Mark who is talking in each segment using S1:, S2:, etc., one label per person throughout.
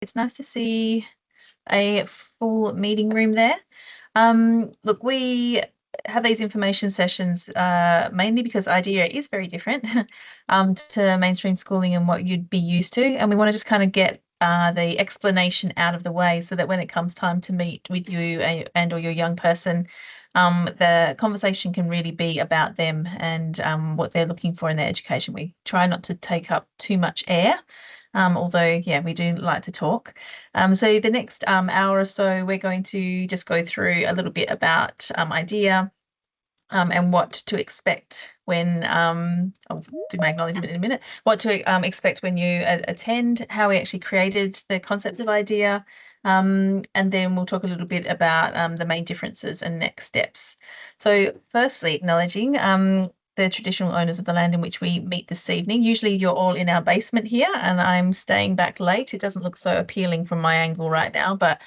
S1: It's nice to see a full meeting room there. Look, we have these information sessions mainly because IDEA is very different to mainstream schooling and what you'd be used to. And we want to just kind of get the explanation out of the way so that when it comes time to meet with you and or your young person, the conversation can really be about them and what they're looking for in their education. We try not to take up too much air. Although, yeah, we do like to talk. So the next hour or so, we're going to just go through a little bit about IDEA and what to expect when, I'll do my acknowledgement in a minute, what to expect when you attend, how we actually created the concept of IDEA, and then we'll talk a little bit about the main differences and next steps. So firstly, acknowledging the traditional owners of the land in which we meet this evening. Usually you're all in our basement here and I'm staying back late. It doesn't look so appealing from my angle right now, but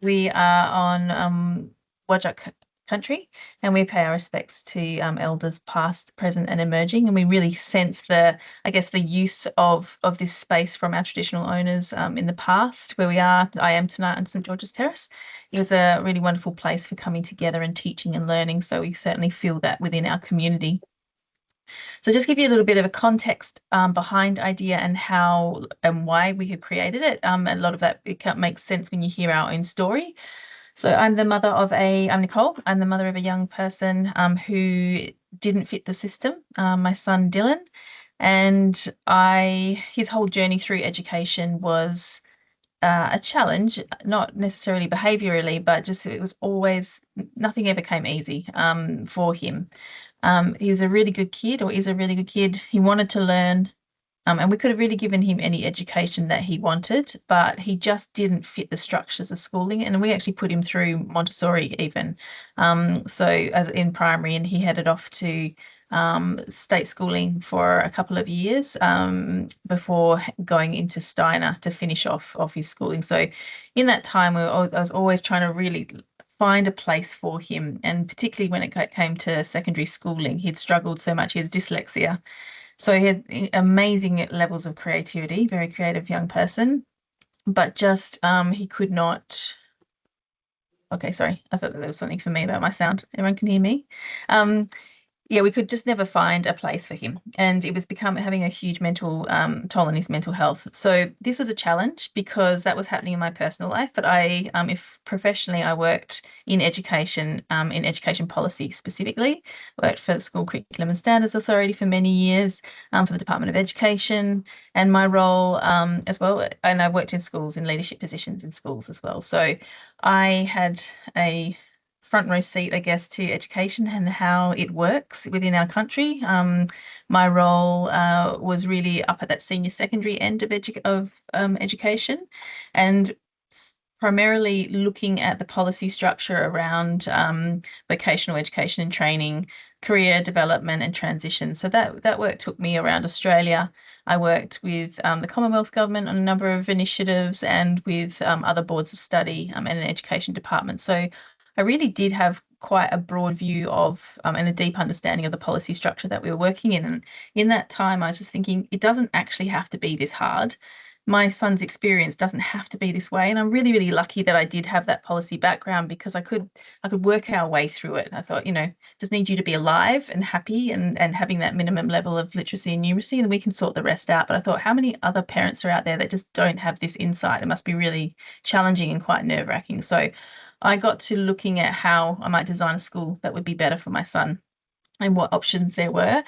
S1: we are on Whadjuk country and we pay our respects to elders past, present and emerging. And we really sense I guess, the use of this space from our traditional owners in the past, where I am tonight on St George's Terrace. It was a really wonderful place for coming together and teaching and learning. So we certainly feel that within our community. So just give you a little bit of a context behind IDEA and how and why we have created it. A lot of that makes sense when you hear our own story. So I'm Nicole. I'm the mother of a young person who didn't fit the system, my son Dylan. And his whole journey through education was a challenge, not necessarily behaviorally, but just it was always, nothing ever came easy for him. He was a really good kid, or is a really good kid. He wanted to learn, and we could have really given him any education that he wanted, but he just didn't fit the structures of schooling. And we actually put him through Montessori even. So as in primary, and he headed off to state schooling for a couple of years before going into Steiner to finish off his schooling. So in that time, I was always trying to really find a place for him. And particularly when it came to secondary schooling, he'd struggled so much. He has dyslexia. So he had amazing levels of creativity, very creative young person, but just he could not. Okay, sorry. I thought that there was something for me about my sound. Everyone can hear me. Yeah, we could just never find a place for him. And it was having a huge mental toll on his mental health. So this was a challenge because that was happening in my personal life. But if professionally, I worked in education policy specifically, worked for the School Curriculum and Standards Authority for many years, for the Department of Education, and my role as well. And I worked in schools in leadership positions in schools as well. So I had a front row seat, I guess, to education and how it works within our country. My role was really up at that senior secondary end of education, and primarily looking at the policy structure around vocational education and training, career development and transition. So that work took me around Australia. I worked with the Commonwealth Government on a number of initiatives and with other boards of study and an education department. So I really did have quite a broad view of and a deep understanding of the policy structure that we were working in. And in that time, I was just thinking, it doesn't actually have to be this hard. My son's experience doesn't have to be this way. And I'm really, really lucky that I did have that policy background because I could work our way through it. I thought, just need you to be alive and happy and having that minimum level of literacy and numeracy, and we can sort the rest out. But I thought, how many other parents are out there that just don't have this insight? It must be really challenging and quite nerve-wracking. So I got to looking at how I might design a school that would be better for my son and what options there were.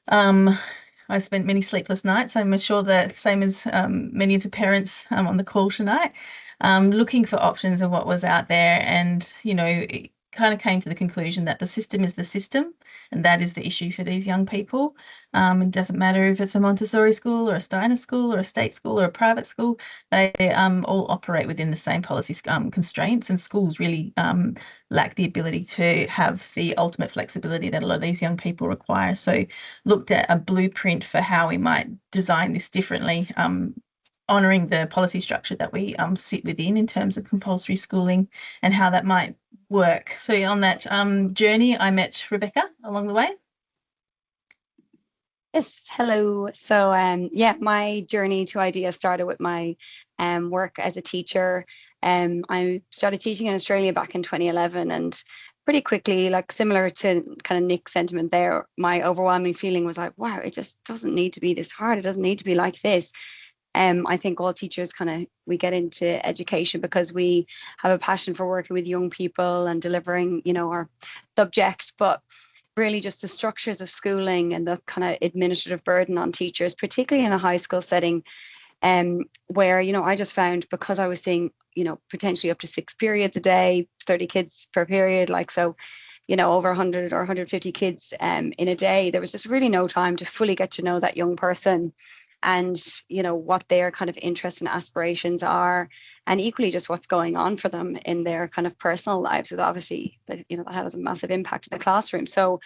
S1: I spent many sleepless nights. I'm sure that same as many of the parents on the call tonight, looking for options of what was out there. And, it kind of came to the conclusion that the system is the system, and that is the issue for these young people. It doesn't matter if it's a Montessori school or a Steiner school or a state school or a private school, they all operate within the same policy constraints, and schools really lack the ability to have the ultimate flexibility that a lot of these young people require. So looked at a blueprint for how we might design this differently, honouring the policy structure that we sit within in terms of compulsory schooling and how that might work. So on that journey, I met Rebecca along the way.
S2: Yes, hello. So, yeah, my journey to IDEA started with my work as a teacher. I started teaching in Australia back in 2011, and pretty quickly, like similar to kind of Nick's sentiment there, my overwhelming feeling was like, wow, it just doesn't need to be this hard. It doesn't need to be like this. I think all teachers kind of we get into education because we have a passion for working with young people and delivering, our subject, but really just the structures of schooling and the kind of administrative burden on teachers, particularly in a high school setting, where, I just found because I was seeing, potentially up to 6 periods a day, 30 kids per period, like so, over 100 or 150 kids in a day, there was just really no time to fully get to know that young person and, what their kind of interests and aspirations are, and equally just what's going on for them in their kind of personal lives. Because obviously, that has a massive impact in the classroom. So,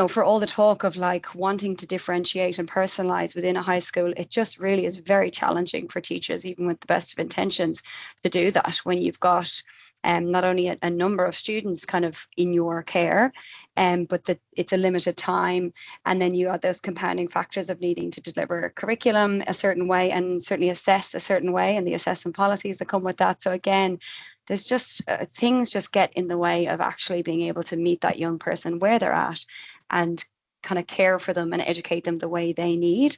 S2: for all the talk of like wanting to differentiate and personalize within a high school, it just really is very challenging for teachers, even with the best of intentions, to do that when you've got not only a number of students kind of in your care, but that it's a limited time. And then you have those compounding factors of needing to deliver curriculum a certain way and certainly assess a certain way and the assessment policies that come with that. So again, there's just things just get in the way of actually being able to meet that young person where they're at and kind of care for them and educate them the way they need.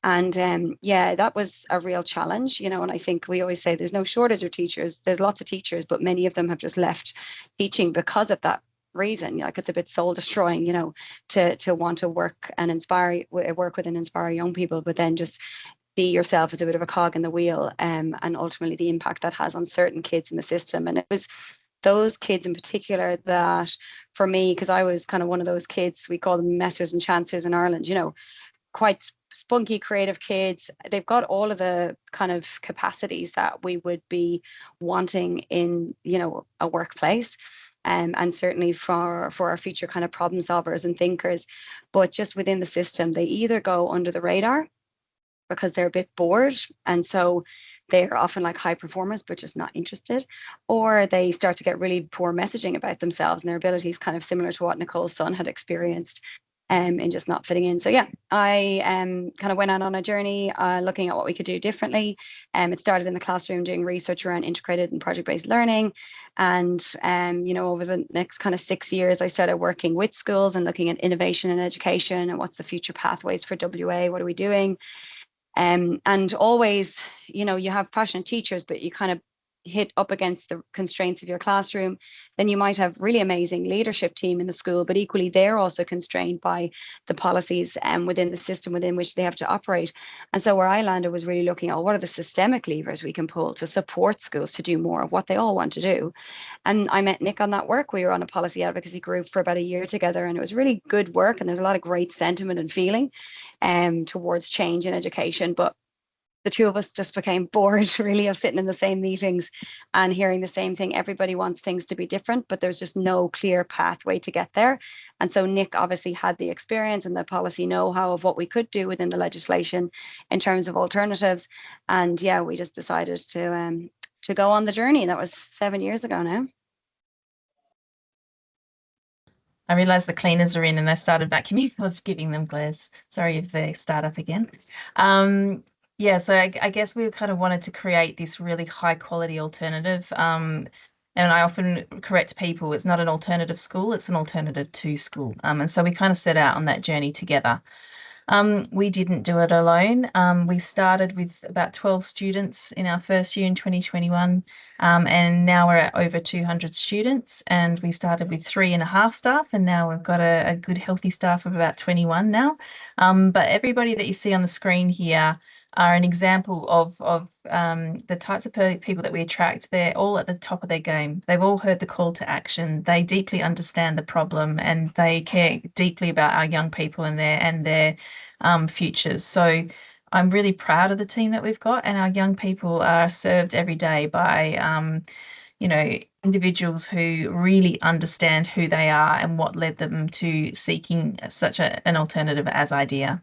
S2: And yeah, that was a real challenge, and I think we always say there's no shortage of teachers. There's lots of teachers, but many of them have just left teaching because of that reason. Like it's a bit soul destroying, to want to work and work with and inspire young people, but then just see yourself as a bit of a cog in the wheel, and ultimately the impact that has on certain kids in the system. And it was those kids in particular that, for me, because I was kind of one of those kids, we call them messers and chancers in Ireland, quite spunky, creative kids. They've got all of the kind of capacities that we would be wanting in, a workplace. And certainly for our future kind of problem solvers and thinkers. But just within the system, they either go under the radar because they're a bit bored. And so they're often like high performers, but just not interested. Or they start to get really poor messaging about themselves and their abilities, kind of similar to what Nicole's son had experienced. In just not fitting in. So yeah, I kind of went out on a journey looking at what we could do differently. It started in the classroom doing research around integrated and project-based learning. And over the next kind of 6 years, I started working with schools and looking at innovation in education and what's the future pathways for WA, what are we doing? And always, you have passionate teachers, but you kind of hit up against the constraints of your classroom. Then you might have really amazing leadership team in the school, but equally they're also constrained by the policies within the system within which they have to operate. And so where I landed was really looking at what are the systemic levers we can pull to support schools to do more of what they all want to do. And I met Nick on that work. We were on a policy advocacy group for about a year together, and it was really good work. And there's a lot of great sentiment and feeling towards change in education. But the two of us just became bored really of sitting in the same meetings and hearing the same thing. Everybody wants things to be different, but there's just no clear pathway to get there. And so Nick obviously had the experience and the policy know-how of what we could do within the legislation in terms of alternatives. And yeah, we just decided to go on the journey. That was 7 years ago now.
S1: I realized the cleaners are in and they started vacuuming. I was giving them glares. Sorry if they start up again. Um, yeah, so I guess we kind of wanted to create this really high quality alternative. And I often correct people, it's not an alternative school, it's an alternative to school. And so we kind of set out on that journey together. We didn't do it alone. We started with about 12 students in our first year in 2021, and now we're at over 200 students. And we started with 3.5 staff, and now we've got a good, healthy staff of about 21 now. But everybody that you see on the screen here are an example of the types of people that we attract. They're all at the top of their game. They've all heard the call to action. They deeply understand the problem, and they care deeply about our young people and their futures. So I'm really proud of the team that we've got, and our young people are served every day by individuals who really understand who they are and what led them to seeking such an alternative as IDEA.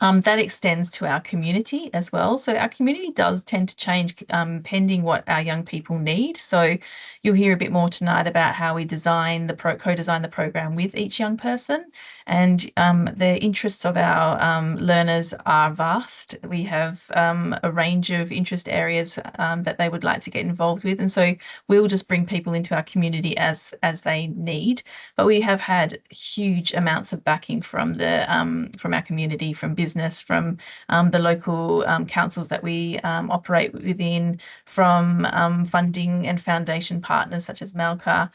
S1: That extends to our community as well. So our community does tend to change pending what our young people need. So you'll hear a bit more tonight about how we design co-design the program with each young person, and the interests of our learners are vast. We have a range of interest areas that they would like to get involved with, and so we'll just bring people into our community as they need. But we have had huge amounts of backing from our community, from business, from the local councils that we operate within, from funding and foundation partners such as Malka.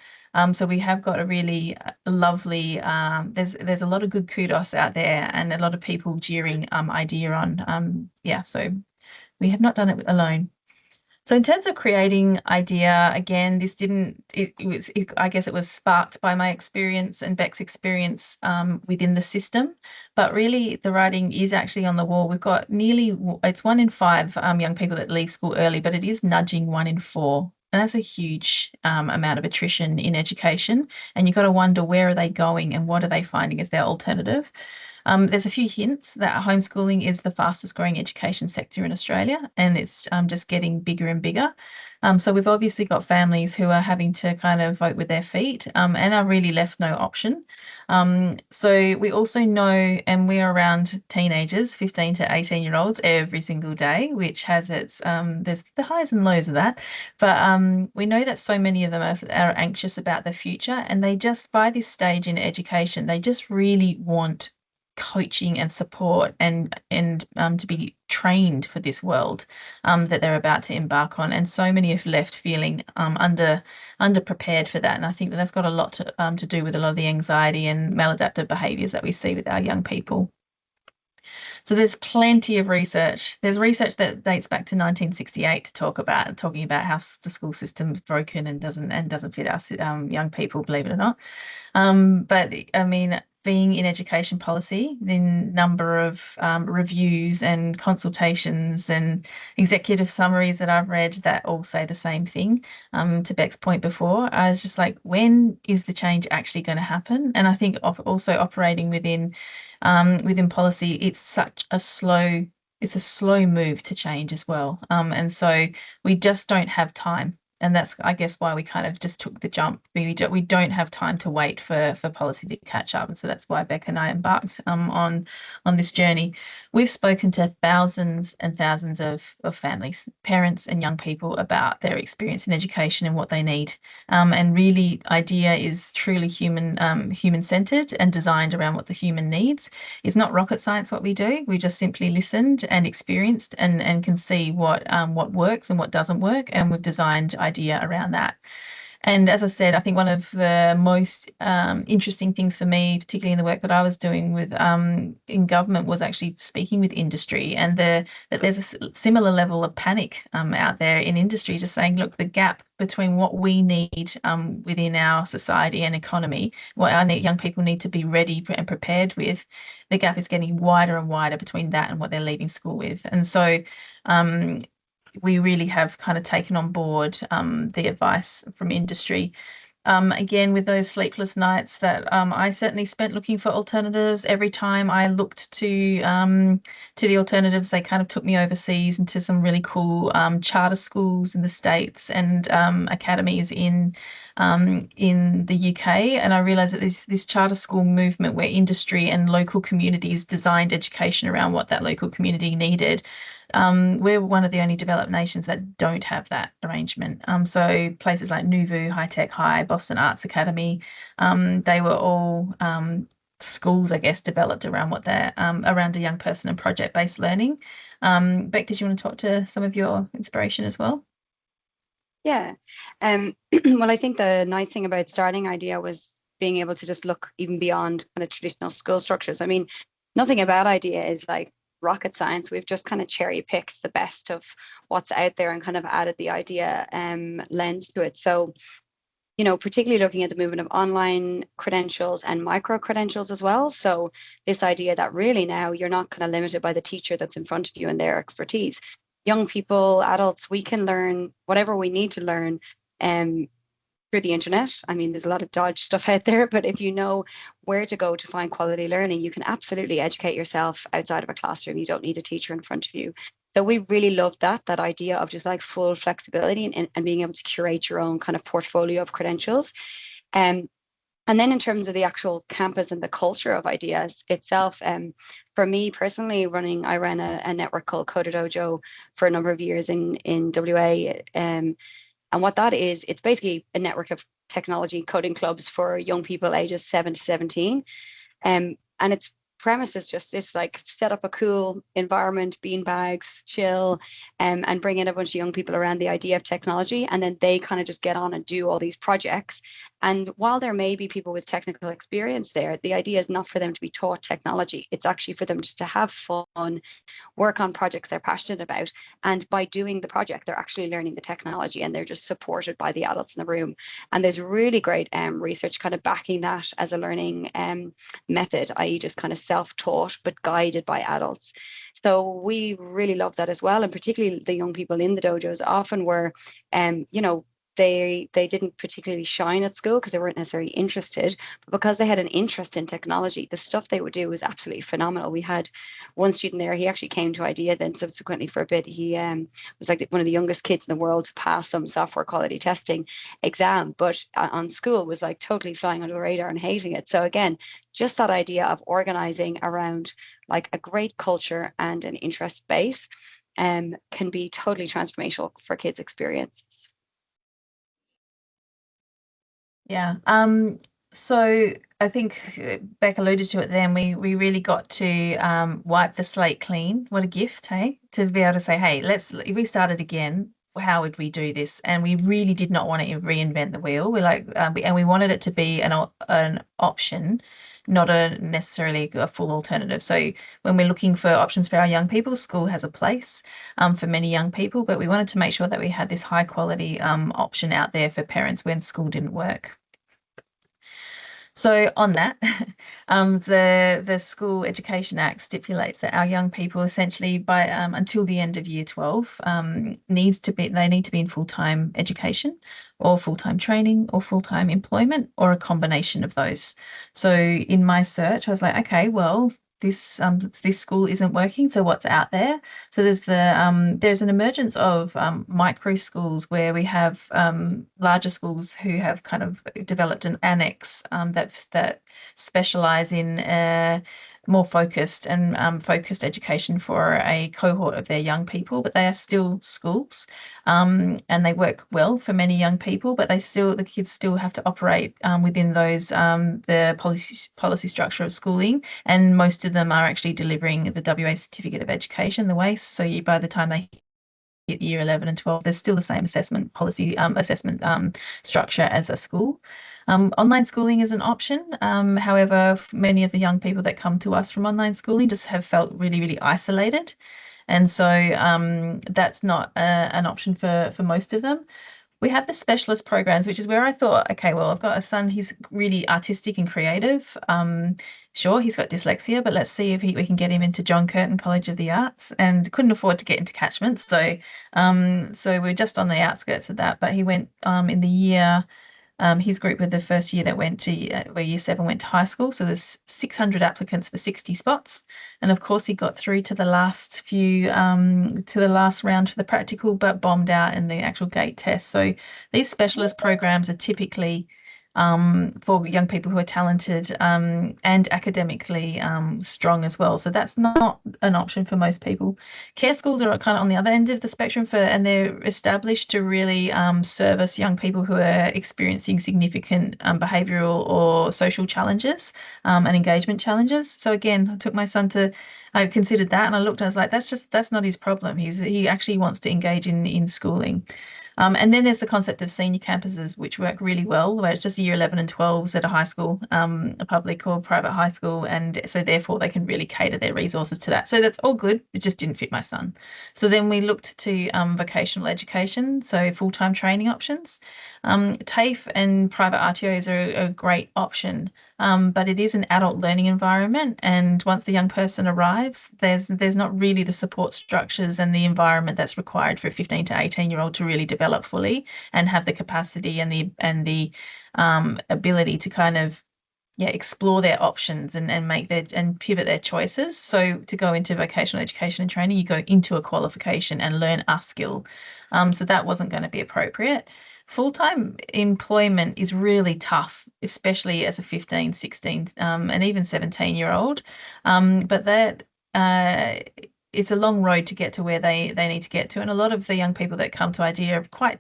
S1: So we have got a really lovely. There's a lot of good kudos out there, and a lot of people jeering IDEA on. Yeah, so we have not done it alone. So in terms of creating idea, again, this didn't, I guess it was sparked by my experience and Beck's experience within the system. But really, the writing is actually on the wall. We've got it's 1 in 5 young people that leave school early, but it is nudging 1 in 4. And that's a huge amount of attrition in education. And you've got to wonder, where are they going and what are they finding as their alternative? There's a few hints that homeschooling is the fastest growing education sector in Australia, and it's just getting bigger and bigger. So we've obviously got families who are having to kind of vote with their feet, and are really left no option. So we also know, and we're around teenagers, 15 to 18-year-olds every single day, which has there's the highs and lows of that. But we know that so many of them are anxious about the future, and they just, by this stage in education, they just really want coaching and support, and to be trained for this world that they're about to embark on. And so many have left feeling underprepared for that. And I think that's got a lot to do with a lot of the anxiety and maladaptive behaviours that we see with our young people. So there's plenty of research. There's research that dates back to 1968 talking about how the school system's broken and doesn't fit our young people, believe it or not. But I mean, being in education policy, the number of reviews and consultations and executive summaries that I've read that all say the same thing. To Beck's point before, I was just like, when is the change actually going to happen? And I think also operating within policy, it's a slow move to change as well. And so we just don't have time. And that's, I guess, why we kind of just took the jump. We don't have time to wait for policy to catch up. And so that's why Beck and I embarked on this journey. We've spoken to thousands and thousands of families, parents and young people about their experience in education and what they need. And really, IDEA is truly human-centered and designed around what the human needs. It's not rocket science what we do. We just simply listened and experienced and can see what works and what doesn't work. And we've designed IDEA around that. And as I said, I think one of the most interesting things for me, particularly in the work that I was doing with in government, was actually speaking with industry, and that there's a similar level of panic out there in industry, just saying, look, the gap between what we need within our society and economy, what our young people need to be ready and prepared with, the gap is getting wider and wider between that and what they're leaving school with. And so we really have kind of taken on board the advice from industry. Again, with those sleepless nights that I certainly spent looking for alternatives. Every time I looked to the alternatives, they kind of took me overseas into some really cool charter schools in the States and academies in the UK. And I realized that this charter school movement, where industry and local communities designed education around what that local community needed, we're one of the only developed nations that don't have that arrangement. So places like Nuvu, High Tech High, Boston Arts Academy, they were all schools, I guess, developed around what they're around a young person and project-based learning. Beck, did you want to talk to some of your inspiration as well?
S2: Yeah. Well, I think the nice thing about starting IDEA was being able to just look even beyond kind of traditional school structures. I mean, nothing about IDEA is like rocket science. We've just kind of cherry picked the best of what's out there and kind of added the IDEA lens to it. So, you know, particularly looking at the movement of online credentials and micro credentials as well. So this idea that really now you're not kind of limited by the teacher that's in front of you and their expertise. Young people, adults, we can learn whatever we need to learn through the internet. I mean, there's a lot of dodge stuff out there, but if you know where to go to find quality learning, you can absolutely educate yourself outside of a classroom. You don't need a teacher in front of you. So we really love that idea of just like full flexibility and being able to curate your own kind of portfolio of credentials. Um, and then in terms of the actual campus and the culture of Ideas itself, for me personally, I ran a network called Coder Dojo for a number of years in WA. And what that is, it's basically a network of technology coding clubs for young people ages 7 to 17. And its premise is just this like set up a cool environment, bean bags, chill, and bring in a bunch of young people around the idea of technology. And then they kind of just get on and do all these projects. And while there may be people with technical experience there, the idea is not for them to be taught technology. It's actually for them just to have fun, work on projects they're passionate about. And by doing the project, they're actually learning the technology and they're just supported by the adults in the room. And there's really great research kind of backing that as a learning method, i.e., just kind of self taught but guided by adults. So we really love that as well. And particularly the young people in the dojos often were, you know, they didn't particularly shine at school because they weren't necessarily interested, but because they had an interest in technology, the stuff they would do was absolutely phenomenal. We had one student there, he actually came to IDEA then subsequently for a bit. He was like one of the youngest kids in the world to pass some software quality testing exam, but on school was like totally flying under the radar and hating it. So again, just that idea of organizing around like a great culture and an interest base can be totally transformational for kids' experiences.
S1: Yeah. So I think Beck alluded to it then. We really got to wipe the slate clean. What a gift, hey? To be able to say, hey, if we started again, how would we do this? And we really did not want to reinvent the wheel. And we wanted it to be an option, not a necessarily a full alternative. So when we're looking for options for our young people, school has a place for many young people, but we wanted to make sure that we had this high quality option out there for parents when school didn't work. So on that, the School Education Act stipulates that our young people essentially by until the end of year 12 they need to be in full-time education or full-time training or full-time employment or a combination of those. So in my search, I was like, okay, well, this school isn't working, so what's out there? So there's an emergence of micro schools where we have larger schools who have kind of developed an annex that specialize in more focused and focused education for a cohort of their young people, but they are still schools, and they work well for many young people, but the kids still have to operate within those the policy structure of schooling, and most of them are actually delivering the WA Certificate of Education, the WACE. So by the time they hit year 11 and 12, there's still the same assessment policy, assessment structure as a school. Online schooling is an option. However, many of the young people that come to us from online schooling just have felt really, really isolated. And so that's not an option for most of them. We have the specialist programs, which is where I thought, okay, well, I've got a son, he's really artistic and creative. Sure, he's got dyslexia, but let's see if we can get him into John Curtin College of the Arts, and couldn't afford to get into catchment. So we're just on the outskirts of that. But he went in the year his group were the first year that went to where year 7 went to high school. So there's 600 applicants for 60 spots. And of course, he got through to the last round for the practical, but bombed out in the actual gate test. So these specialist programs are typically for young people who are talented and academically strong as well. So that's not an option for most people. Care schools are kind of on the other end of the spectrum and they're established to really service young people who are experiencing significant behavioural or social challenges and engagement challenges. So again, I considered that and I looked, I was like, that's not his problem. He actually wants to engage in schooling. And then there's the concept of senior campuses, which work really well, where it's just year 11 and 12s at a high school, a public or private high school. And so therefore they can really cater their resources to that. So that's all good. It just didn't fit my son. So then we looked to vocational education, so full-time training options. TAFE and private RTOs are a great option but it is an adult learning environment. And once the young person arrives, there's not really the support structures and the environment that's required for a 15 to 18-year-old to really develop fully and have the capacity and the ability to kind of explore their options and make their and pivot their choices. So to go into vocational education and training, you go into a qualification and learn a skill. So that wasn't going to be appropriate. Full-time employment is really tough, especially as a 15, 16, and even 17-year-old. But that it's a long road to get to where they need to get to. And a lot of the young people that come to IDEA are quite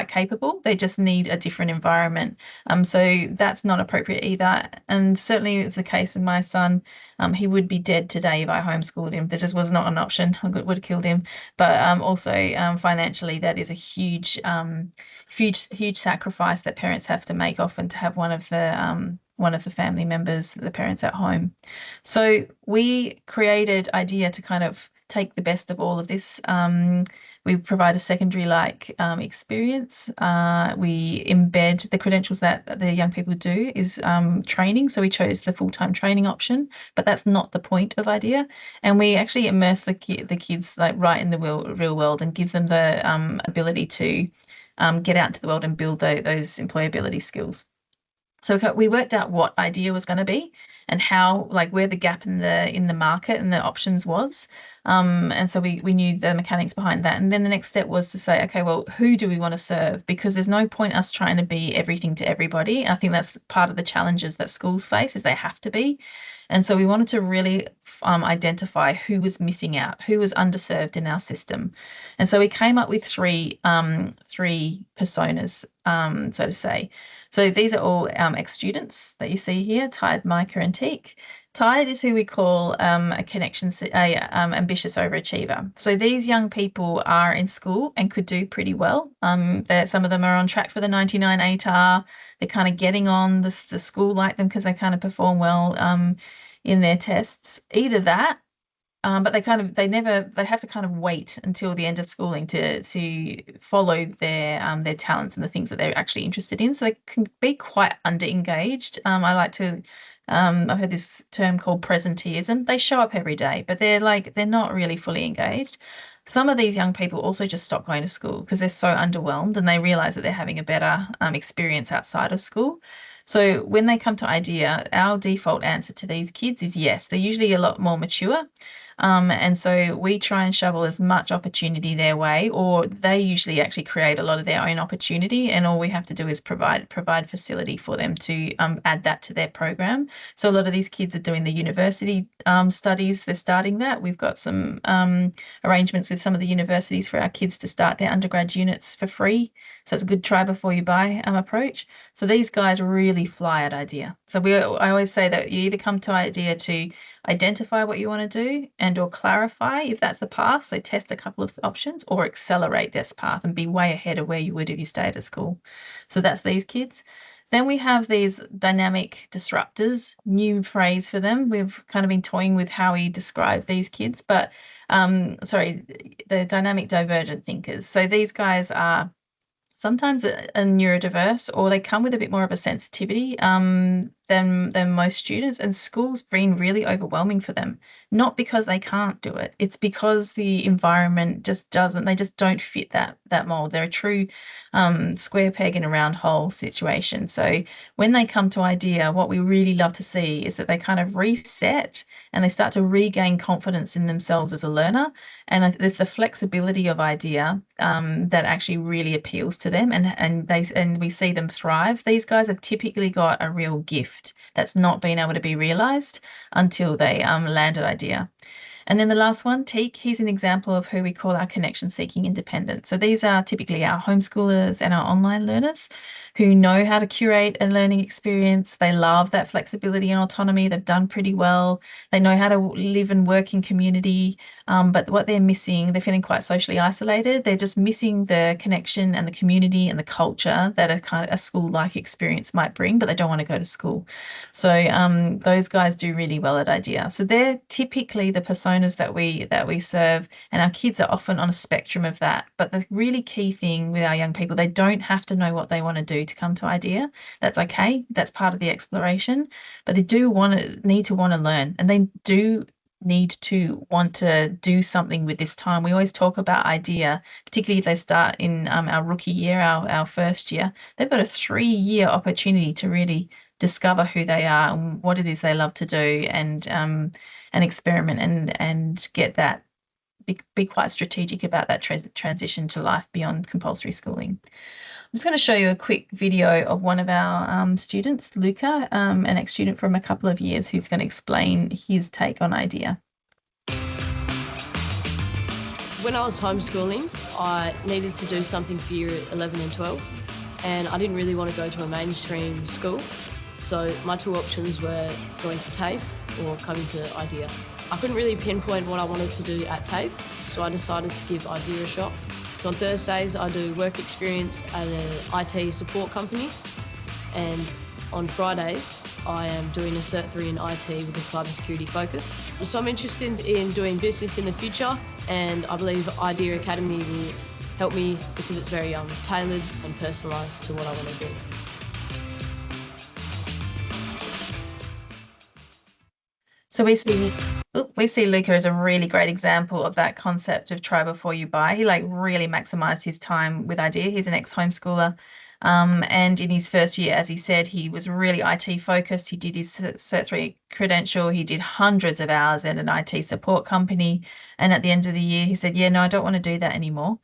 S1: capable. They just need a different environment. So that's not appropriate either. And certainly it's the case in my son. He would be dead today if I homeschooled him. That just was not an option. I would have killed him. But also financially, that is a huge sacrifice that parents have to make often to have one of the family members, the parents at home. So we created IDEA to kind of take the best of all of this. We provide a secondary-like experience. We embed the credentials that the young people do is training. So we chose the full-time training option, but that's not the point of IDEA. And we actually immerse the kids like right in the real world and give them the ability to get out into the world and build those employability skills. So we worked out what IDEA was going to be and how, like, where the gap in the market and the options was. And so we knew the mechanics behind that. And then the next step was to say, okay, well, who do we want to serve? Because there's no point us trying to be everything to everybody. I think that's part of the challenges that schools face is they have to be. And so we wanted to really identify who was missing out, who was underserved in our system. And so we came up with three personas, so to say. So these are all ex-students that you see here, Tide, Micah, and Teak. Tide is who we call ambitious overachiever. So these young people are in school and could do pretty well. Some of them are on track for the 99 ATAR. They're kind of getting on. The school like them because they kind of perform well in their tests. Either that, but they have to kind of wait until the end of schooling to follow their talents and the things that they're actually interested in. So they can be quite under-engaged. I've heard this term called presenteeism. They show up every day, but they're not really fully engaged. Some of these young people also just stop going to school because they're so underwhelmed and they realize that they're having a better experience outside of school. So when they come to IDEA, our default answer to these kids is yes. They're usually a lot more mature. And so we try and shovel as much opportunity their way, or they usually actually create a lot of their own opportunity, and all we have to do is provide facility for them to add that to their program. So a lot of these kids are doing the university studies. They're starting that. We've got some arrangements with some of the universities for our kids to start their undergrad units for free. So it's a good try before you buy approach. So these guys really fly at IDEA. So I always say that you either come to IDEA to identify what you want to do and or clarify if that's the path. So test a couple of options or accelerate this path and be way ahead of where you would if you stayed at school. So that's these kids. Then we have these dynamic disruptors, new phrase for them. We've kind of been toying with how we describe these kids, but the dynamic divergent thinkers. So these guys are sometimes a neurodiverse, or they come with a bit more of a sensitivity than most students, and school's been really overwhelming for them. Not because they can't do it, it's because the environment just doesn't. They just don't fit that mold. They're a true square peg in a round hole situation. So when they come to IDEA, what we really love to see is that they kind of reset and they start to regain confidence in themselves as a learner. And there's the flexibility of IDEA that actually really appeals to them, and we see them thrive. These guys have typically got a real gift that's not been able to be realized until they land at IDEA. And then the last one, Teak, he's an example of who we call our connection-seeking independent. So these are typically our homeschoolers and our online learners who know how to curate a learning experience. They love that flexibility and autonomy. They've done pretty well. They know how to live and work in community. But what they're missing, they're feeling quite socially isolated. They're just missing the connection and the community and the culture that a kind of a school-like experience might bring, but they don't want to go to school. So those guys do really well at IDEA. So they're typically the persona personas that we serve, and our kids are often on a spectrum of that. But the really key thing with our young people, they don't have to know what they want to do to come to IDEA. That's okay. That's part of the exploration. But they do need to want to learn, and they do need to want to do something with this time. We always talk about IDEA, particularly if they start in our rookie year, our first year. They've got a 3-year opportunity to really discover who they are and what it is they love to do, and experiment and get that, be quite strategic about that transition to life beyond compulsory schooling. I'm just going to show you a quick video of one of our students, Luca, an ex-student from a couple of years, who's going to explain his take on IDEA.
S3: When I was homeschooling, I needed to do something for year 11 and 12, and I didn't really want to go to a mainstream school. So my two options were going to TAFE or coming to IDEA. I couldn't really pinpoint what I wanted to do at TAFE, so I decided to give IDEA a shot. So on Thursdays, I do work experience at an IT support company, and on Fridays, I am doing a Cert 3 in IT with a cybersecurity focus. So I'm interested in doing business in the future, and I believe IDEAcademy will help me because it's very tailored and personalised to what I want to do.
S1: So we see Luca as a really great example of that concept of try before you buy. He like really maximized his time with IDEA. He's an ex-homeschooler. And in his first year, as he said, he was really IT focused. He did his Cert 3 credential. He did hundreds of hours at an IT support company. And at the end of the year, he said, yeah, no, I don't want to do that anymore,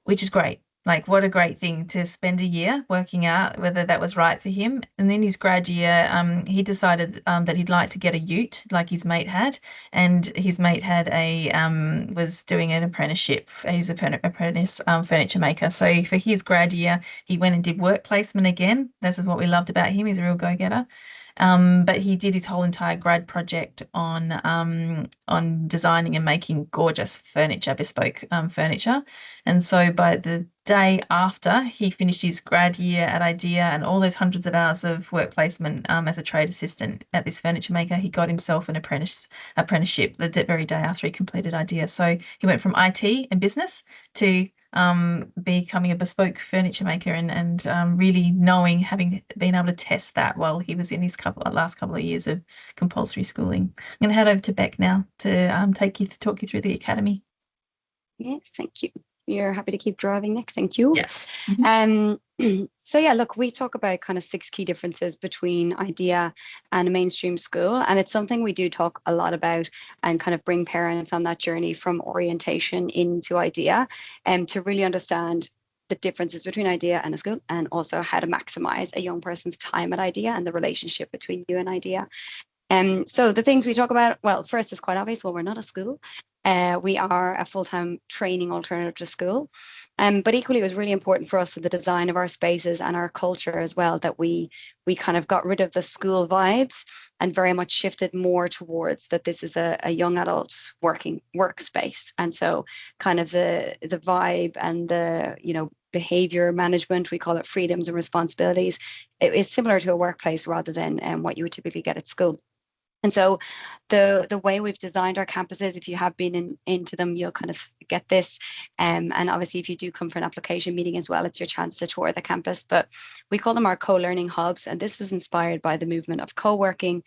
S1: which is great. Like, what a great thing to spend a year working out whether that was right for him. And then his grad year, he decided that he'd like to get a ute like his mate had. And his mate had was doing an apprenticeship. He's an apprentice furniture maker. So for his grad year, he went and did work placement again. This is what we loved about him. He's a real go-getter. But he did his whole entire grad project on designing and making gorgeous furniture, bespoke furniture. And so by the day after he finished his grad year at IDEA and all those hundreds of hours of work placement as a trade assistant at this furniture maker, he got himself an apprenticeship the very day after he completed IDEA. So he went from IT and business to becoming a bespoke furniture maker, and really knowing, having been able to test that while he was in his last couple of years of compulsory schooling. I'm going to head over to Beck now to talk you through the academy.
S2: Yes, thank you. You're happy to keep driving, Nick. Thank you.
S1: Yes.
S2: So yeah, look, we talk about kind of 6 key differences between IDEA and a mainstream school, and it's something we do talk a lot about and kind of bring parents on that journey from orientation into IDEA, and to really understand the differences between IDEA and a school, and also how to maximize a young person's time at IDEA and the relationship between you and IDEA. So the things we talk about, well, first is quite obvious. Well, we're not a school. We are a full-time training alternative to school. But equally, it was really important for us in the design of our spaces and our culture as well, that we kind of got rid of the school vibes and very much shifted more towards that this is a young adult workspace. And so kind of the vibe and the, behavior management, we call it freedoms and responsibilities, it is similar to a workplace rather than what you would typically get at school. And so the way we've designed our campuses, if you have been into them, you'll kind of get this. And obviously, if you do come for an application meeting as well, it's your chance to tour the campus. But we call them our co-learning hubs. And this was inspired by the movement of co-working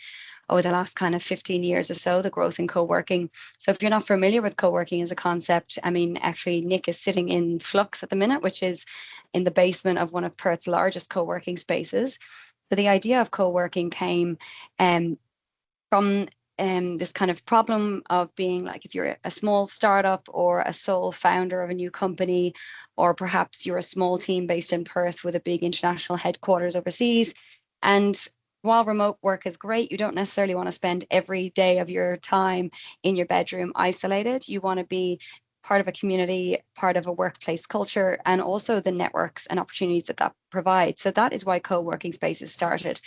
S2: over the last kind of 15 years or so, the growth in co-working. So if you're not familiar with co-working as a concept, I mean, actually, Nick is sitting in Flux at the minute, which is in the basement of one of Perth's largest co-working spaces. So the idea of co-working came from this kind of problem of being like, if you're a small startup or a sole founder of a new company, or perhaps you're a small team based in Perth with a big international headquarters overseas. And while remote work is great, you don't necessarily want to spend every day of your time in your bedroom isolated. You want to be part of a community, part of a workplace culture, and also the networks and opportunities that provide. So that is why co-working spaces started.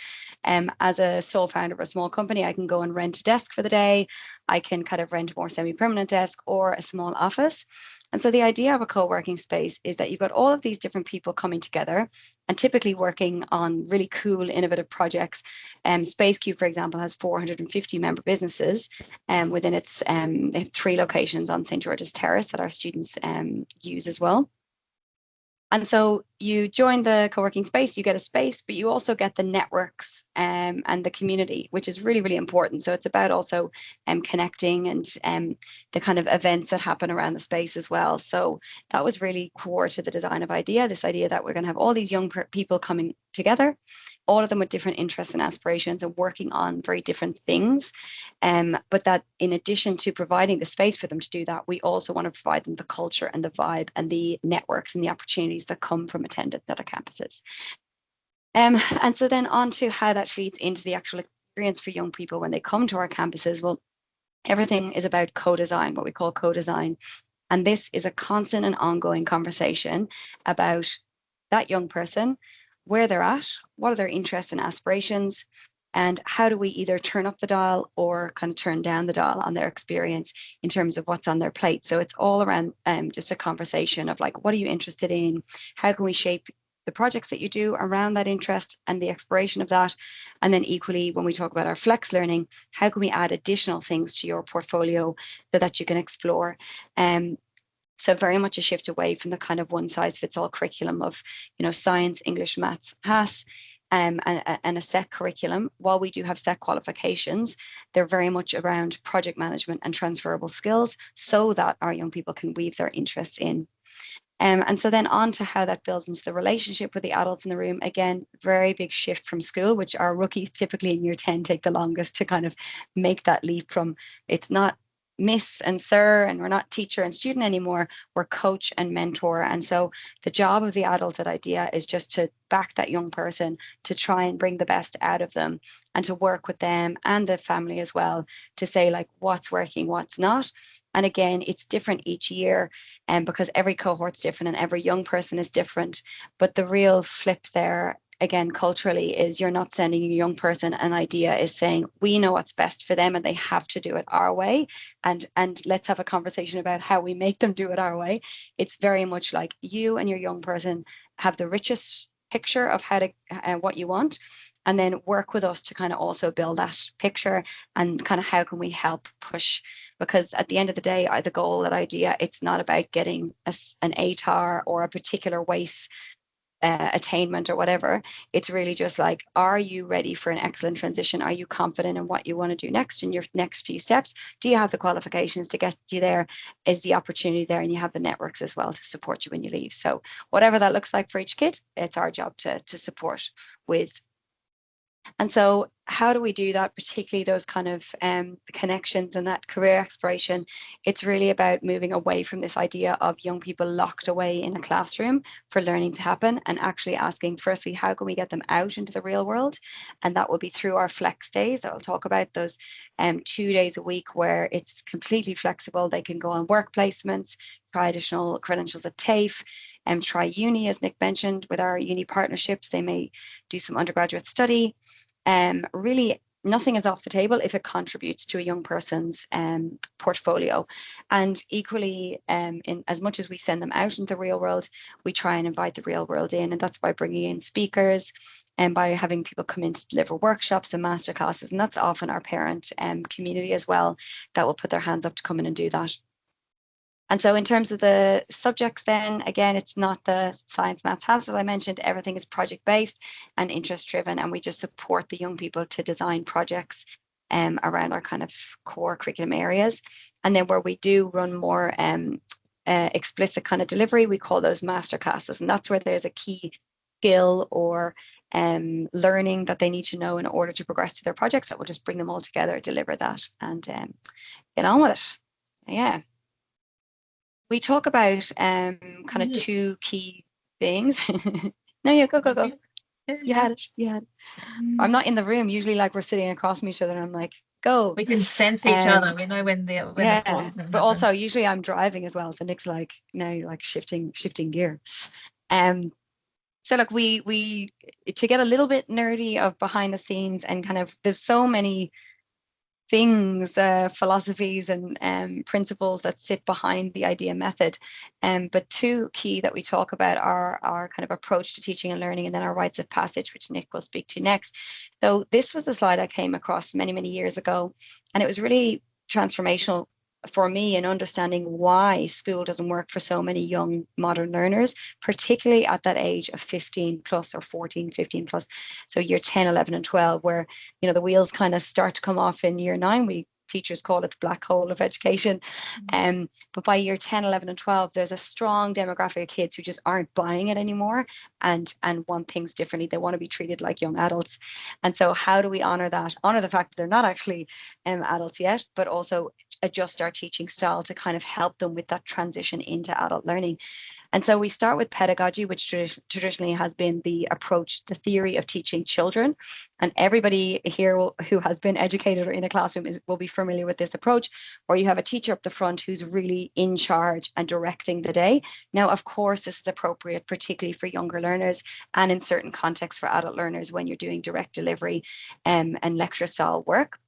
S2: As a sole founder of a small company, I can go and rent a desk for the day. I can kind of rent a more semi-permanent desk or a small office. And so the idea of a co-working space is that you've got all of these different people coming together and typically working on really cool, innovative projects. Space Cube, for example, has 450 member businesses within its they have 3 locations on St. George's Terrace that our students use as well. And so you join the co-working space, you get a space, but you also get the networks and the community, which is really, really important. So it's about also connecting and the kind of events that happen around the space as well. So that was really core to the design of IDEA, this idea that we're going to have all these young people coming together, all of them with different interests and aspirations and working on very different things. But that in addition to providing the space for them to do that, we also want to provide them the culture and the vibe and the networks and the opportunities that come from attendance at our campuses. And so then on to how that feeds into the actual experience for young people when they come to our campuses. Well, everything is about co-design, what we call co-design. And this is a constant and ongoing conversation about that young person, where they're at, what are their interests and aspirations, and how do we either turn up the dial or kind of turn down the dial on their experience in terms of what's on their plate. So it's all around just a conversation of like, what are you interested in? How can we shape the projects that you do around that interest and the exploration of that? And then equally, when we talk about our flex learning, how can we add additional things to your portfolio so that you can explore? So very much a shift away from the kind of one size fits all curriculum of, science, English, maths, HAS, and a set curriculum. While we do have set qualifications, they're very much around project management and transferable skills so that our young people can weave their interests in. And so then on to how that builds into the relationship with the adults in the room. Again, very big shift from school, which our rookies typically in year 10 take the longest to kind of make that leap from. It's not Miss and Sir, and we're not teacher and student anymore, we're coach and mentor. And so the job of the adult at IDEA is just to back that young person, to try and bring the best out of them and to work with them and the family as well to say like what's working, what's not. And again, it's different each year because every cohort's different and every young person is different. But the real flip there, again, culturally, is you're not sending a young person an idea, is saying we know what's best for them and they have to do it our way. And let's have a conversation about how we make them do it our way. It's very much like you and your young person have the richest picture of how to what you want, and then work with us to kind of also build that picture and kind of how can we help push. Because at the end of the day, the goal at IDEA, it's not about getting an ATAR or a particular WACE attainment or whatever. It's really just like, are you ready for an excellent transition? Are you confident in what you want to do next in your next few steps? Do you have the qualifications to get you there? Is the opportunity there? And you have the networks as well to support you when you leave. So whatever that looks like for each kid, it's our job to support with. And so how do we do that, particularly those kind of connections and that career exploration? It's really about moving away from this idea of young people locked away in a classroom for learning to happen and actually asking, firstly, how can we get them out into the real world? And that will be through our flex days that I'll talk about, those 2 days a week where it's completely flexible. They can go on work placements, try additional credentials at TAFE, and try uni, as Nick mentioned, with our uni partnerships. They may do some undergraduate study. Really, nothing is off the table if it contributes to a young person's portfolio. And equally, in as much as we send them out into the real world, we try and invite the real world in. And that's by bringing in speakers and by having people come in to deliver workshops and masterclasses. And that's often our parent community as well that will put their hands up to come in and do that. And so in terms of the subjects then, again, it's not the science, maths, HAS, as I mentioned, everything is project-based and interest-driven, and we just support the young people to design projects around our kind of core curriculum areas. And then where we do run more explicit kind of delivery, we call those masterclasses, and that's where there's a key skill or learning that they need to know in order to progress to their projects that will just bring them all together, deliver that, and get on with it. Yeah. We talk about kind of 2 key things. No, yeah, go. You had it. I'm not in the room. Usually, like we're sitting across from each other, and I'm like, go.
S1: We can sense each other. We know when the pause.
S2: But also, usually I'm driving as well, so Nick's like, now you're like shifting gear. So like we to get a little bit nerdy of behind the scenes and kind of there's so many things, philosophies and principles that sit behind the IDEA method. But two key that we talk about are our kind of approach to teaching and learning, and then our rites of passage, which Nick will speak to next. So this was a slide I came across many, many years ago, and it was really transformational for me in understanding why school doesn't work for so many young modern learners, particularly at that age of 15 plus or 14, 15 plus. So year 10, 11, and 12, where the wheels kind of start to come off in year 9. Teachers call it the black hole of education. But by year 10, 11, and 12, there's a strong demographic of kids who just aren't buying it anymore and want things differently. They want to be treated like young adults. And so how do we honor that? Honor the fact that they're not actually adults yet, but also adjust our teaching style to kind of help them with that transition into adult learning. And so we start with pedagogy, which traditionally has been the approach, the theory of teaching children. And everybody here who has been educated or in a classroom will be familiar with this approach, where you have a teacher up the front who's really in charge and directing the day. Now, of course, this is appropriate, particularly for younger learners and in certain contexts for adult learners when you're doing direct delivery and lecture style work.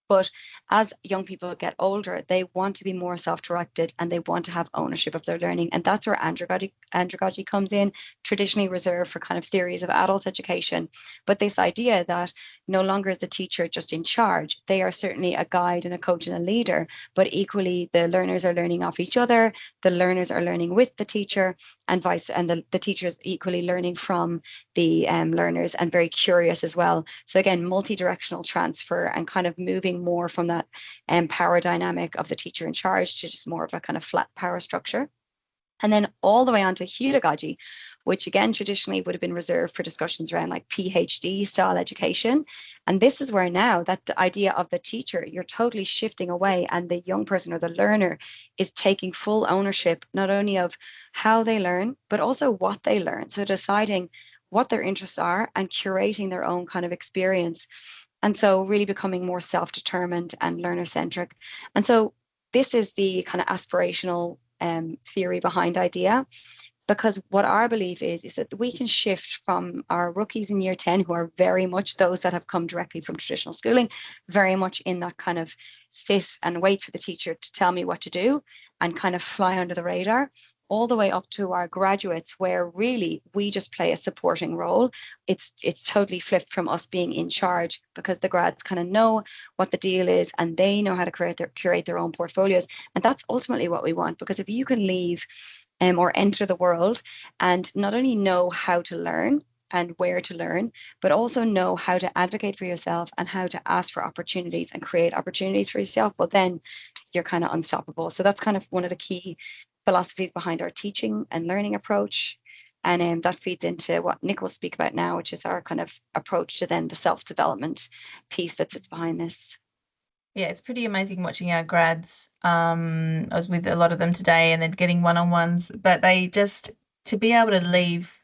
S2: But as young people get older, they want to be more self-directed and they want to have ownership of their learning. And that's where andragogy comes in, traditionally reserved for kind of theories of adult education. But this idea that no longer is the teacher just in charge, they are certainly a guide and a coach and a leader, but equally the learners are learning off each other, the learners are learning with the teacher, and the teachers equally learning from the learners and very curious as well. So again, multi-directional transfer and kind of moving more from that power dynamic of the teacher in charge to just more of a kind of flat power structure. And then all the way on to hudagogy, which again traditionally would have been reserved for discussions around like PhD style education. And this is where now that the idea of the teacher, you're totally shifting away, and the young person or the learner is taking full ownership, not only of how they learn, but also what they learn. So deciding what their interests are and curating their own kind of experience. And so really becoming more self-determined and learner-centric. And so this is the kind of aspirational theory behind IDEA, because what our belief is that we can shift from our rookies in year 10, who are very much those that have come directly from traditional schooling, very much in that kind of sit and wait for the teacher to tell me what to do and kind of fly under the radar, all the way up to our graduates, where really we just play a supporting role. It's totally flipped from us being in charge, because the grads kind of know what the deal is and they know how to curate their own portfolios. And that's ultimately what we want, because if you can leave or enter the world and not only know how to learn and where to learn, but also know how to advocate for yourself and how to ask for opportunities and create opportunities for yourself, well, then you're kind of unstoppable. So that's kind of one of the key philosophies behind our teaching and learning approach. And that feeds into what Nick will speak about now, which is our kind of approach to then the self-development piece that sits behind this.
S1: Yeah, it's pretty amazing watching our grads. I was with a lot of them today and then getting one-on-ones, but they just, to be able to leave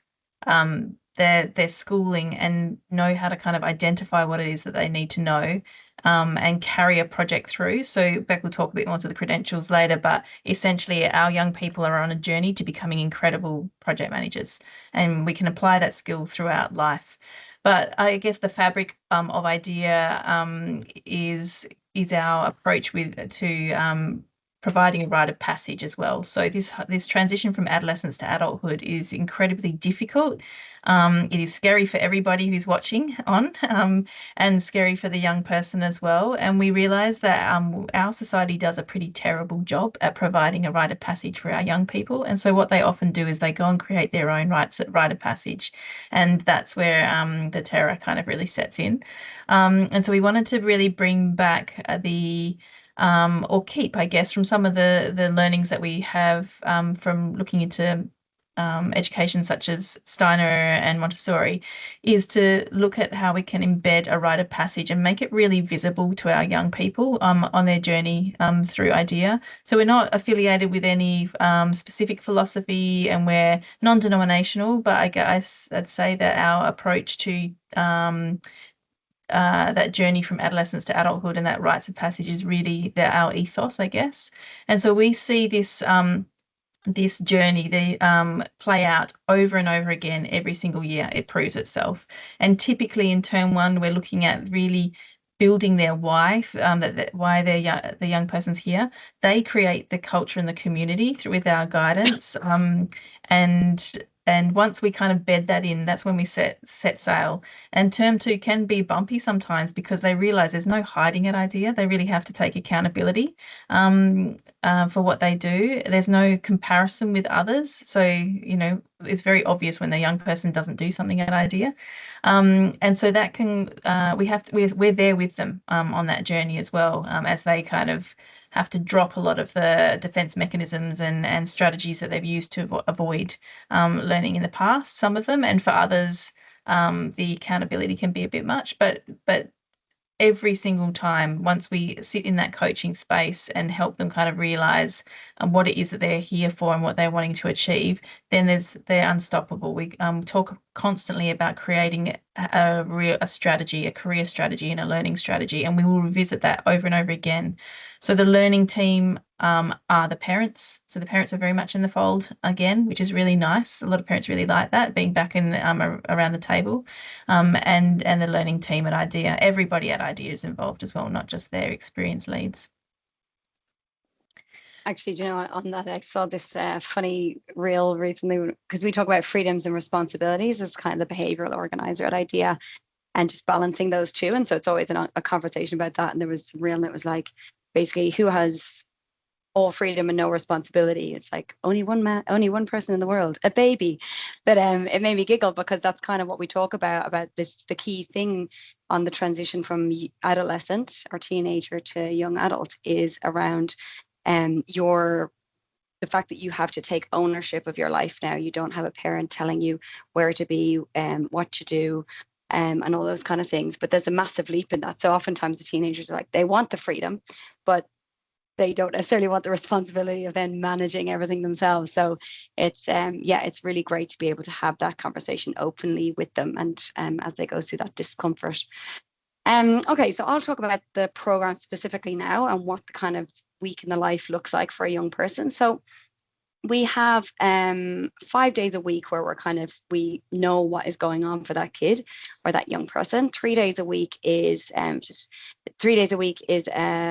S1: their schooling and know how to kind of identify what it is that they need to know, and carry a project through. So Beck will talk a bit more to the credentials later, but essentially our young people are on a journey to becoming incredible project managers, and we can apply that skill throughout life. But I guess the fabric of IDEA is our approach to providing a rite of passage as well. So this transition from adolescence to adulthood is incredibly difficult. It is scary for everybody who's watching on, and scary for the young person as well. And we realize that our society does a pretty terrible job at providing a rite of passage for our young people. And so what they often do is they go and create their own rite of passage. And that's where the terror kind of really sets in. And so we wanted to really bring back or keep, I guess, from some of the learnings that we have from looking into education such as Steiner and Montessori, is to look at how we can embed a rite of passage and make it really visible to our young people on their journey through IDEA. So we're not affiliated with any specific philosophy, and we're non-denominational, but I guess I'd say that our approach to that journey from adolescence to adulthood and that rites of passage is really our ethos, I guess. And so we see this this journey, they play out over and over again every single year. It proves itself. And typically in term one, we're looking at really building their why, why the young person's here. They create the culture and the community with our guidance. And once we kind of bed that in, that's when we set sail. And term two can be bumpy sometimes because they realize there's no hiding an idea. They really have to take accountability for what they do. There's no comparison with others. So, it's very obvious when the young person doesn't do something at IDEA. And so that can, we're there with them on that journey as well, as they kind of have to drop a lot of the defense mechanisms and strategies that they've used to avoid learning in the past, some of them, and for others, the accountability can be a bit much, but every single time, once we sit in that coaching space and help them kind of realize what it is that they're here for and what they're wanting to achieve, then they're unstoppable. We talk constantly about creating a strategy, a career strategy and a learning strategy, and we will revisit that over and over again. So the learning team are the parents. So the parents are very much in the fold again, which is really nice. A lot of parents really like that, being back in around the table. And the learning team at IDEA. Everybody at IDEA is involved as well, not just their experienced leads.
S2: Actually, do you know, on that, I saw this funny reel recently, because we talk about freedoms and responsibilities as kind of the behavioral organizer at IDEA, and just balancing those two. And so it's always a conversation about that. And there was some reel, and it was like, basically, who has all freedom and no responsibility? It's like only one person in the world, a baby. But it made me giggle, because that's kind of what we talk about this, the key thing on the transition from adolescent or teenager to young adult is around the fact that you have to take ownership of your life now. You don't have a parent telling you where to be, what to do, and all those kind of things. But there's a massive leap in that. So oftentimes the teenagers are like, they want the freedom, but they don't necessarily want the responsibility of then managing everything themselves. So it's it's really great to be able to have that conversation openly with them, and as they go through that discomfort. Okay, so I'll talk about the program specifically now and what the kind of week in the life looks like for a young person. So we have 5 days a week where we know what is going on for that kid or that young person. 3 days a week is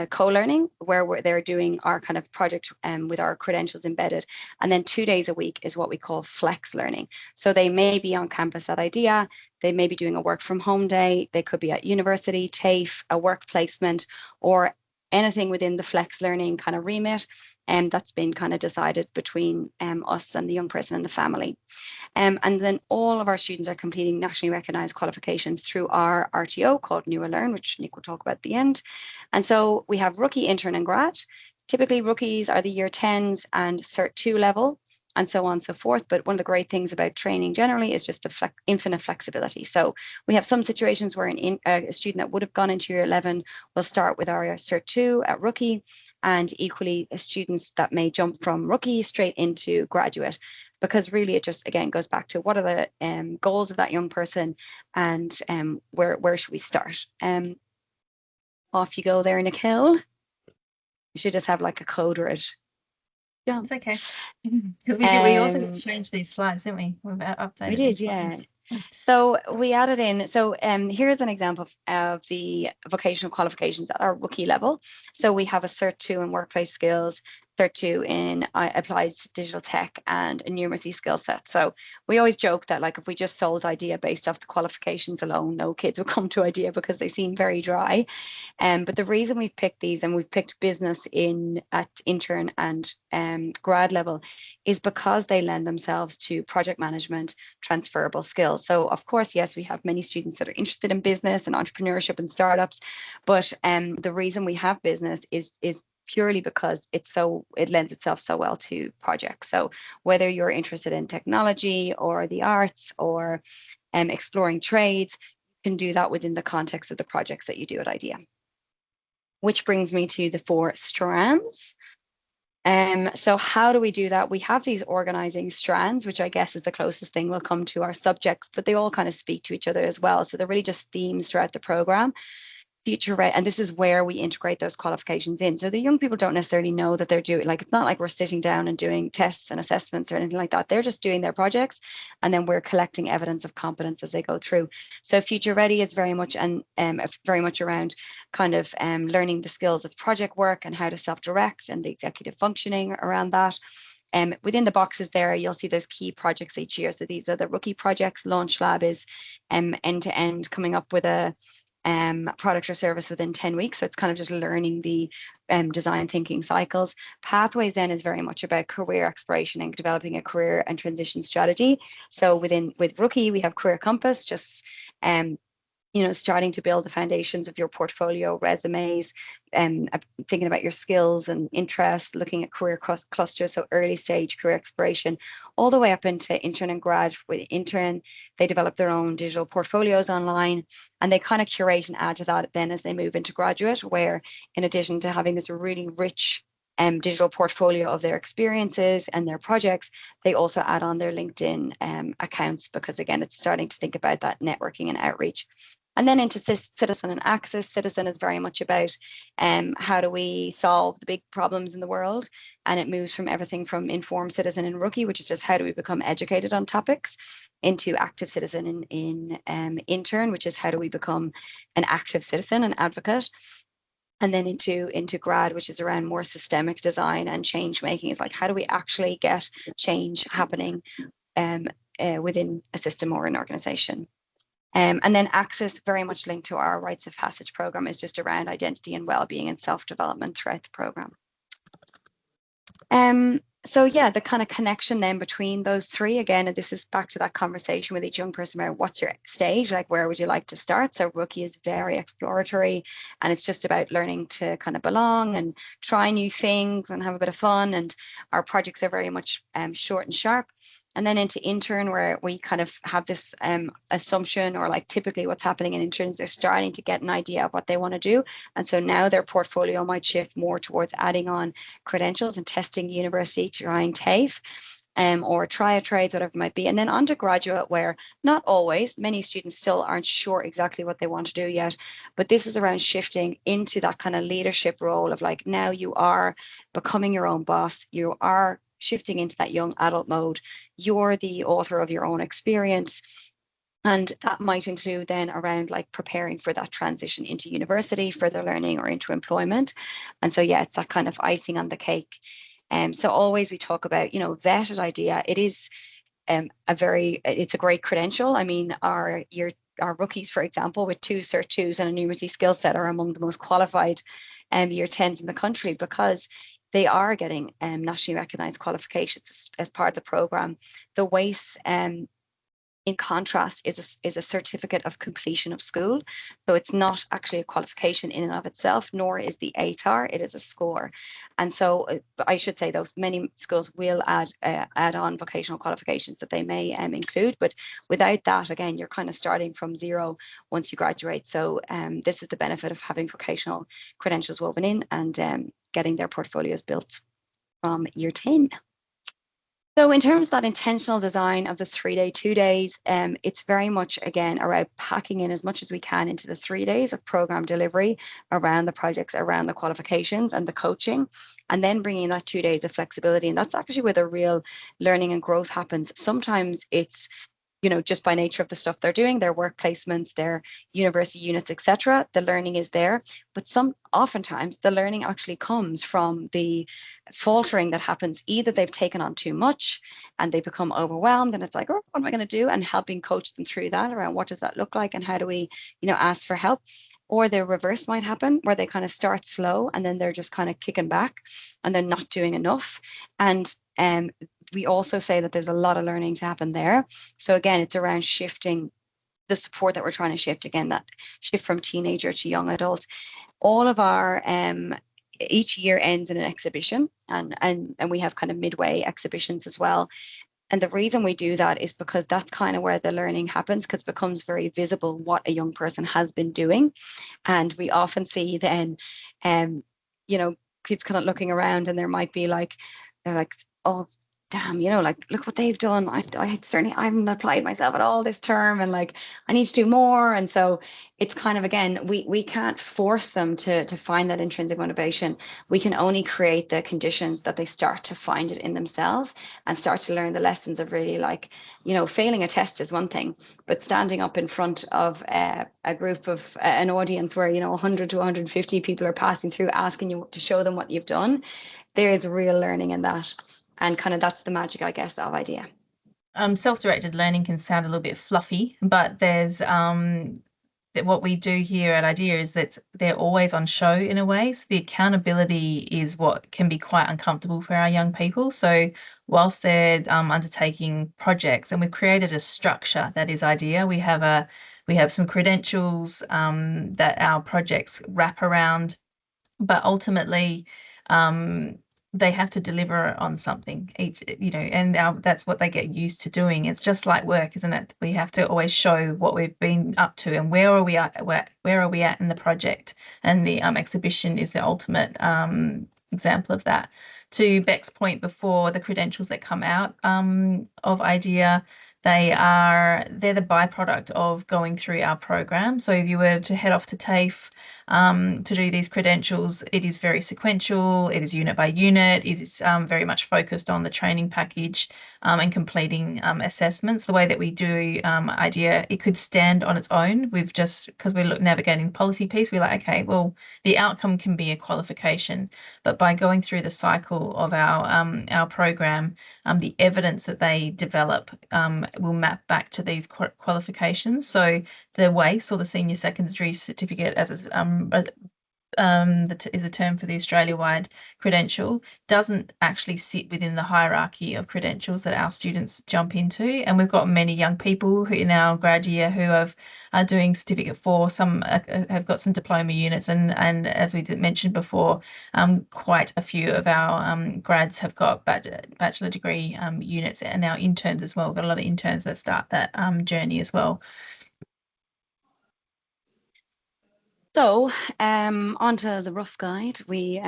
S2: co-learning, where they're doing our kind of project with our credentials embedded. And then 2 days a week is what we call flex learning. So they may be on campus at IDEA, they may be doing a work from home day, they could be at university, TAFE, a work placement, or anything within the flex learning kind of remit, and that's been kind of decided between us and the young person and the family. And then all of our students are completing nationally recognised qualifications through our RTO called New Learn, which Nick will talk about at the end. And so we have rookie, intern and grad. Typically rookies are the year 10s and Cert 2 level, and so on and so forth. But one of the great things about training generally is just the infinite flexibility. So we have some situations where a student that would have gone into year 11 will start with our Cert 2 at rookie, and equally students that may jump from rookie straight into graduate, because really it just, again, goes back to what are the goals of that young person, and where should we start? Off you go there, Nicole. You should just have like a code word.
S1: Yeah, it's okay. Because we also changed these slides, didn't we? We've updated.
S2: We did, yeah. So we added in, so here's an example of the vocational qualifications at our rookie level. So we have a Cert 2 in workplace skills, Cert 2 in applied digital tech, and a numeracy skill set. So we always joke that, like, if we just sold IDEA based off the qualifications alone, no kids would come to IDEA because they seem very dry. But the reason we've picked these, and we've picked business at intern and grad level, is because they lend themselves to project management, transferable skills. So of course, yes, we have many students that are interested in business and entrepreneurship and startups, but the reason we have business is purely because it lends itself so well to projects. So whether you're interested in technology or the arts or exploring trades, you can do that within the context of the projects that you do at IDEA. Which brings me to the 4 strands. So how do we do that? We have these organizing strands, which I guess is the closest thing we'll come to our subjects, but they all kind of speak to each other as well. So they're really just themes throughout the program. future ready, and this is where we integrate those qualifications in. So the young people don't necessarily know that they're doing, like, it's not like we're sitting down and doing tests and assessments or anything like that. They're just doing their projects, and then we're collecting evidence of competence as they go through. So future ready is very much very much around kind of learning the skills of project work and how to self-direct and the executive functioning around that. Within the boxes there, you'll see those key projects each year. So these are the rookie projects. Launch Lab is end-to-end, coming up with a product or service within 10 weeks. So it's kind of just learning the design thinking cycles. Pathways then is very much about career exploration and developing a career and transition strategy. So with Rookie, we have Career Compass, just starting to build the foundations of your portfolio, resumes, and thinking about your skills and interests, looking at career clusters, so early stage career exploration, all the way up into intern and grad. With intern, they develop their own digital portfolios online, and they kind of curate and add to that then as they move into graduate, where in addition to having this really rich digital portfolio of their experiences and their projects, they also add on their LinkedIn accounts, because again, it's starting to think about that networking and outreach. And then into Citizen and Access. Citizen is very much about how do we solve the big problems in the world, and it moves from everything from informed citizen and Rookie, which is just how do we become educated on topics, into active citizen in intern, which is how do we become an active citizen and advocate. And then into grad, which is around more systemic design and change making. It's like, how do we actually get change happening within a system or an organization? And then Access, very much linked to our Rites of Passage program, is just around identity and well-being and self-development throughout the program. So yeah, the kind of connection then between those three, again, and this is back to that conversation with each young person about what's your stage, like where would you like to start? So Rookie is very exploratory, and it's just about learning to kind of belong and try new things and have a bit of fun. And our projects are very much short and sharp. And then into intern, where we kind of have this assumption, or like typically what's happening in interns, they're starting to get an idea of what they want to do. And so now their portfolio might shift more towards adding on credentials and testing university, trying TAFE, or TriATrades, whatever it might be. And then onto graduate, where not always, many students still aren't sure exactly what they want to do yet. But this is around shifting into that kind of leadership role of like, now you are becoming your own boss. You are shifting into that young adult mode. You're the author of your own experience. And that might include then around like preparing for that transition into university, further learning, or into employment. And so, yeah, it's that kind of icing on the cake. So always we talk about, vetted IDEA. It is it's a great credential. I mean, our rookies, for example, with 2 Cert 2s and a numeracy skill set, are among the most qualified year 10s in the country, because they are getting nationally recognised qualifications as part of the programme. The WACE, in contrast, is a certificate of completion of school. So it's not actually a qualification in and of itself, nor is the ATAR, it is a score. And so I should say those many schools will add on vocational qualifications that they may include, but without that, again, you're kind of starting from zero once you graduate. So this is the benefit of having vocational credentials woven in and getting their portfolios built from year 10. So in terms of that intentional design of the 3-day, 2 days, it's very much, again, around packing in as much as we can into the 3 days of program delivery around the projects, around the qualifications and the coaching, and then bringing that 2 days of flexibility. And that's actually where the real learning and growth happens. Sometimes it's, just by nature of the stuff they're doing, their work placements, their university units, etc., the learning is there. But oftentimes the learning actually comes from the faltering that happens. Either they've taken on too much and they become overwhelmed, and it's like, oh, what am I going to do? And helping coach them through that, around what does that look like and how do we, ask for help. Or the reverse might happen, where they kind of start slow and then they're just kind of kicking back and then not doing enough. And we also say that there's a lot of learning to happen there. So again, it's around shifting the support that we're trying to shift, again, that shift from teenager to young adult. All of our each year ends in an exhibition, and we have kind of midway exhibitions as well. And the reason we do that is because that's kind of where the learning happens, because it becomes very visible what a young person has been doing. And we often see then, kids kind of looking around, and there might be like, they're like, oh, damn, like, look what they've done. I haven't applied myself at all this term, and like I need to do more. And so it's kind of, again, we can't force them to find that intrinsic motivation. We can only create the conditions that they start to find it in themselves and start to learn the lessons of really, like, failing a test is one thing, but standing up in front of a group of an audience where 100 to 150 people are passing through, asking you to show them what you've done, there is real learning in that. And kind of that's the magic, I guess, of IDEA.
S1: Self-directed learning can sound a little bit fluffy, but there's that what we do here at IDEA is that they're always on show in a way. So the accountability is what can be quite uncomfortable for our young people. So whilst they're undertaking projects, and we've created a structure that is IDEA, we have some credentials that our projects wrap around, but ultimately they have to deliver on something each, and that's what they get used to doing. It's just like work, isn't it? We have to always show what we've been up to and where are we at, where are we at in the project, and the exhibition is the ultimate example of that. To Beck's point before, the credentials that come out of IDEA, they're the byproduct of going through our program. So if you were to head off to TAFE to do these credentials, it is very sequential, it is unit by unit, it is very much focused on the training package and completing assessments. The way that we do IDEA, it could stand on its own. We've just, because we're navigating the policy piece, we're like, okay, well, the outcome can be a qualification, but by going through the cycle of our program, the evidence that they develop will map back to these qualifications. So the WACE, or the Senior Secondary Certificate, as it's that is a term for the Australia-wide credential, doesn't actually sit within the hierarchy of credentials that our students jump into. And we've got many young people who in our grad year who are doing certificate 4, some have got some diploma units, and as we mentioned before, quite a few of our grads have got bachelor degree units, and our interns as well. We've got a lot of interns that start that journey as well.
S2: So onto the rough guide. We,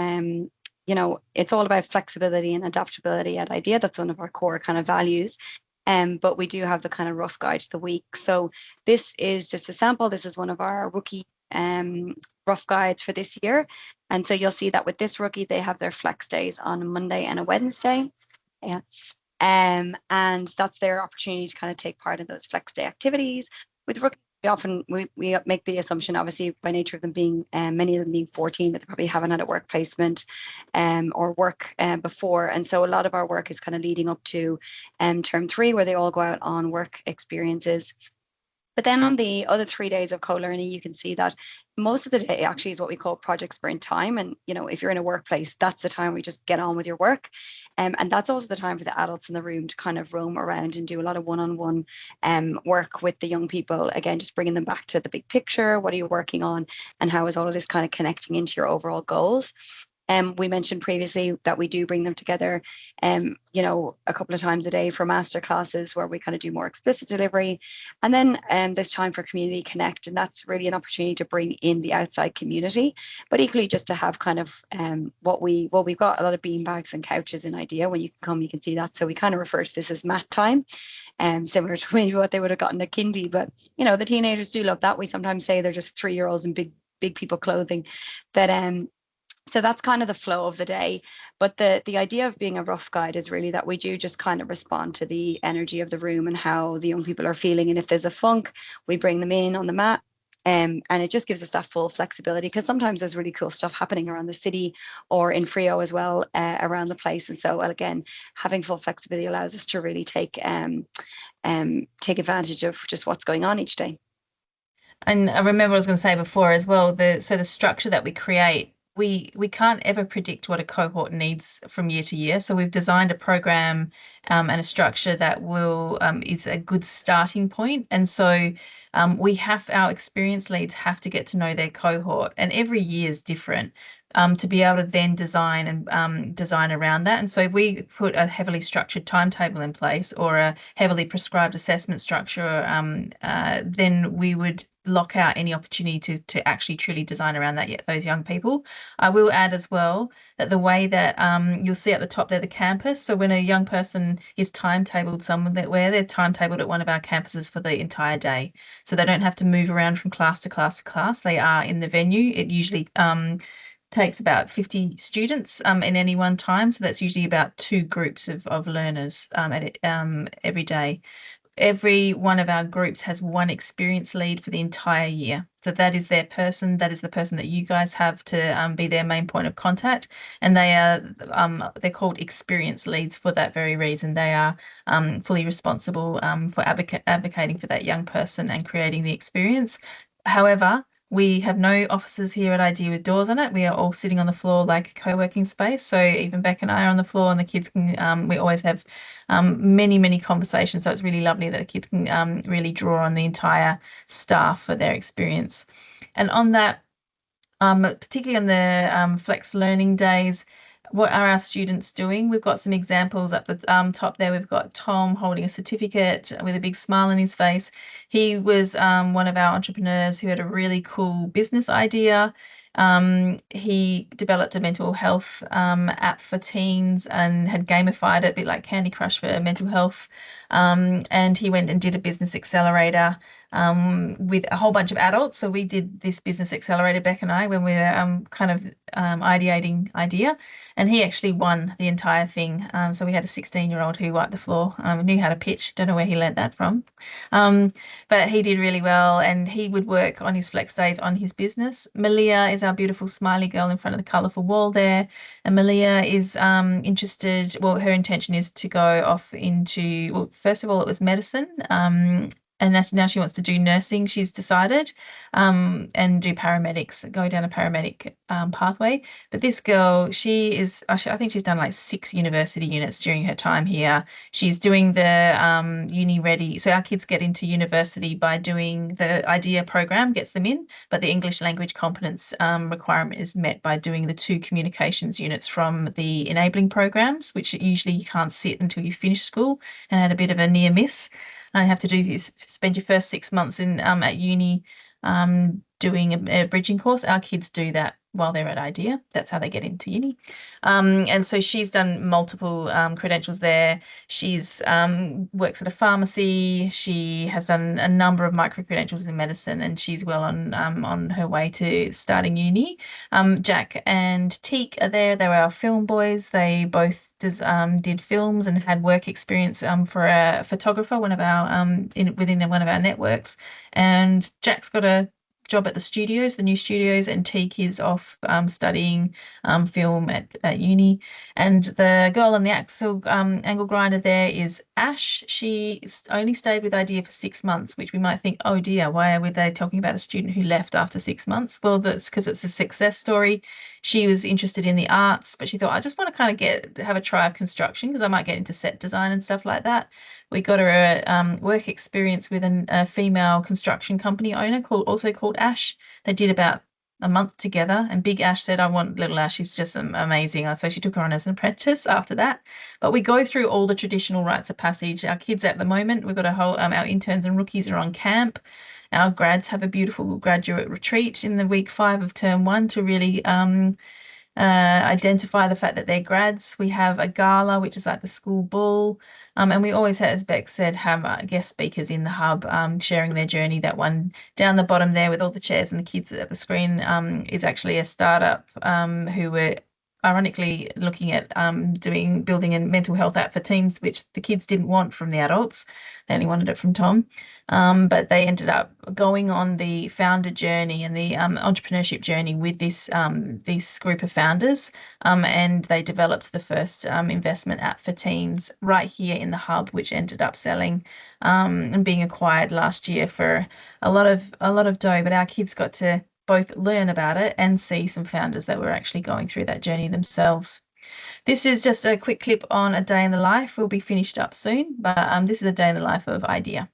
S2: it's all about flexibility and adaptability at IDEA. That's one of our core kind of values. But we do have the kind of rough guide to the week. So this is just a sample. This is one of our rookie rough guides for this year. And so you'll see that with this rookie, they have their flex days on a Monday and a Wednesday. Yeah. And that's their opportunity to kind of take part in those flex day activities. With rookie, we make the assumption, obviously, by nature of them being many of them being 14, that they probably haven't had a work placement or work before, and so a lot of our work is kind of leading up to term 3, where they all go out on work experiences. But then on the other 3 days of co-learning, you can see that most of the day actually is what we call project sprint time. And, if you're in a workplace, that's the time we just get on with your work. And that's also the time for the adults in the room to kind of roam around and do a lot of one-on-one work with the young people. Again, just bringing them back to the big picture. What are you working on? And how is all of this kind of connecting into your overall goals? We mentioned previously that we do bring them together, a couple of times a day for master classes where we kind of do more explicit delivery. And then there's time for Community Connect, and that's really an opportunity to bring in the outside community, but equally just to have kind of we've got a lot of bean bags and couches in IDEA. When you can come, you can see that. So we kind of refer to this as mat time, similar to maybe what they would have gotten at kindy. But, the teenagers do love that. We sometimes say they're just 3-year-olds in big people clothing. So that's kind of the flow of the day. But the idea of being a rough guide is really that we do just kind of respond to the energy of the room and how the young people are feeling. And if there's a funk, we bring them in on the mat. And it just gives us that full flexibility, because sometimes there's really cool stuff happening around the city or in Frio as well, around the place. And so, again, having full flexibility allows us to really take advantage of just what's going on each day.
S1: And I remember I was going to say before as well, the structure that we create, we can't ever predict what a cohort needs from year to year. So we've designed a program and a structure that is a good starting point. And so our experienced leads have to get to know their cohort, and every year is different. to be able to then design and design around that. And so if we put a heavily structured timetable in place or a heavily prescribed assessment structure, then we would lock out any opportunity to actually truly design around that those young people. I will add as well that the way that you'll see at the top there, the campus. So when a young person is timetabled somewhere, they're timetabled at one of our campuses for the entire day. So they don't have to move around from class to class to class. They are in the venue. It usually takes about 50 students in any one time. So that's usually about 2 groups of learners every day. Every one of our groups has one experience lead for the entire year. So that is their person. That is the person that you guys have to be their main point of contact. And they're called experience leads for that very reason. They are fully responsible for advocating for that young person and creating the experience. However, we have no offices here at IDEA with doors on it. We are all sitting on the floor like a co-working space. So even Beck and I are on the floor, and the kids can, we always have many, many conversations. So it's really lovely that the kids can really draw on the entire staff for their experience. And on that, particularly on the flex learning days, what are our students doing? We've got some examples at the top there. We've got Tom holding a certificate with a big smile on his face. He was one of our entrepreneurs who had a really cool business idea. He developed a mental health app for teens and had gamified it a bit like Candy Crush for mental health. And he went and did a business accelerator with a whole bunch of adults. So we did this business accelerator, Beck and I, when we were kind of ideating IDEA, and he actually won the entire thing. So we had a 16-year-old who wiped the floor, knew how to pitch. Don't know where he learned that from. But he did really well, and he would work on his flex days on his business. Malia is our beautiful smiley girl in front of the colourful wall there. And Malia is interested, well, her intention is to go off into, well, first of all, it was medicine. And now she wants to do nursing, she's decided, and do paramedics, go down a paramedic pathway. But this girl, I think she's done like 6 university units during her time here. She's doing the uni ready. So our kids get into university by doing the IDEA program, gets them in, but the English language competence requirement is met by doing the 2 communications units from the enabling programs, which usually you can't sit until you finish school, and had a bit of a near miss. I have to do is spend your first 6 months in at uni doing a bridging course. Our kids do that while they're at IDEA. That's how they get into uni. And so she's done multiple credentials there. She's works at a pharmacy. She has done a number of micro credentials in medicine, and she's well on her way to starting uni. Jack and Teak are there. They were our film boys. They both did films and had work experience for a photographer, within one of our networks. And Jack's got a job at the new studios, and Teak is off studying film at uni. And the girl on the angle grinder there is Ash. She only stayed with IDEA for 6 months, which we might think, oh dear, why are they talking about a student who left after 6 months? Well, that's because it's a success story. She was interested in the arts, but she thought, I just want to kind of have a try of construction because I might get into set design and stuff like that. We got her a work experience with a female construction company owner also called Ash. They did about a month together, and Big Ash said, I want little Ash. She's just amazing. So she took her on as an apprentice after that. But we go through all the traditional rites of passage. Our kids at the moment, we've got a whole, our interns and rookies are on camp. Our grads have a beautiful graduate retreat in the week 5 of term 1 to really identify the fact that they're grads. We have a gala, which is like the school ball. And we always, as Beck said, have guest speakers in the hub sharing their journey. That one down the bottom there with all the chairs and the kids at the screen is actually a startup who were ironically looking at building a mental health app for teens, which the kids didn't want from the adults. They only wanted it from Tom. But they ended up going on the founder journey and the entrepreneurship journey with this group of founders, and they developed the first investment app for teens right here in the hub, which ended up selling and being acquired last year for a lot of dough. But our kids got to both learn about it and see some founders that were actually going through that journey themselves. This is just a quick clip on a day in the life. We'll be finished up soon, but this is a day in the life of IDEA.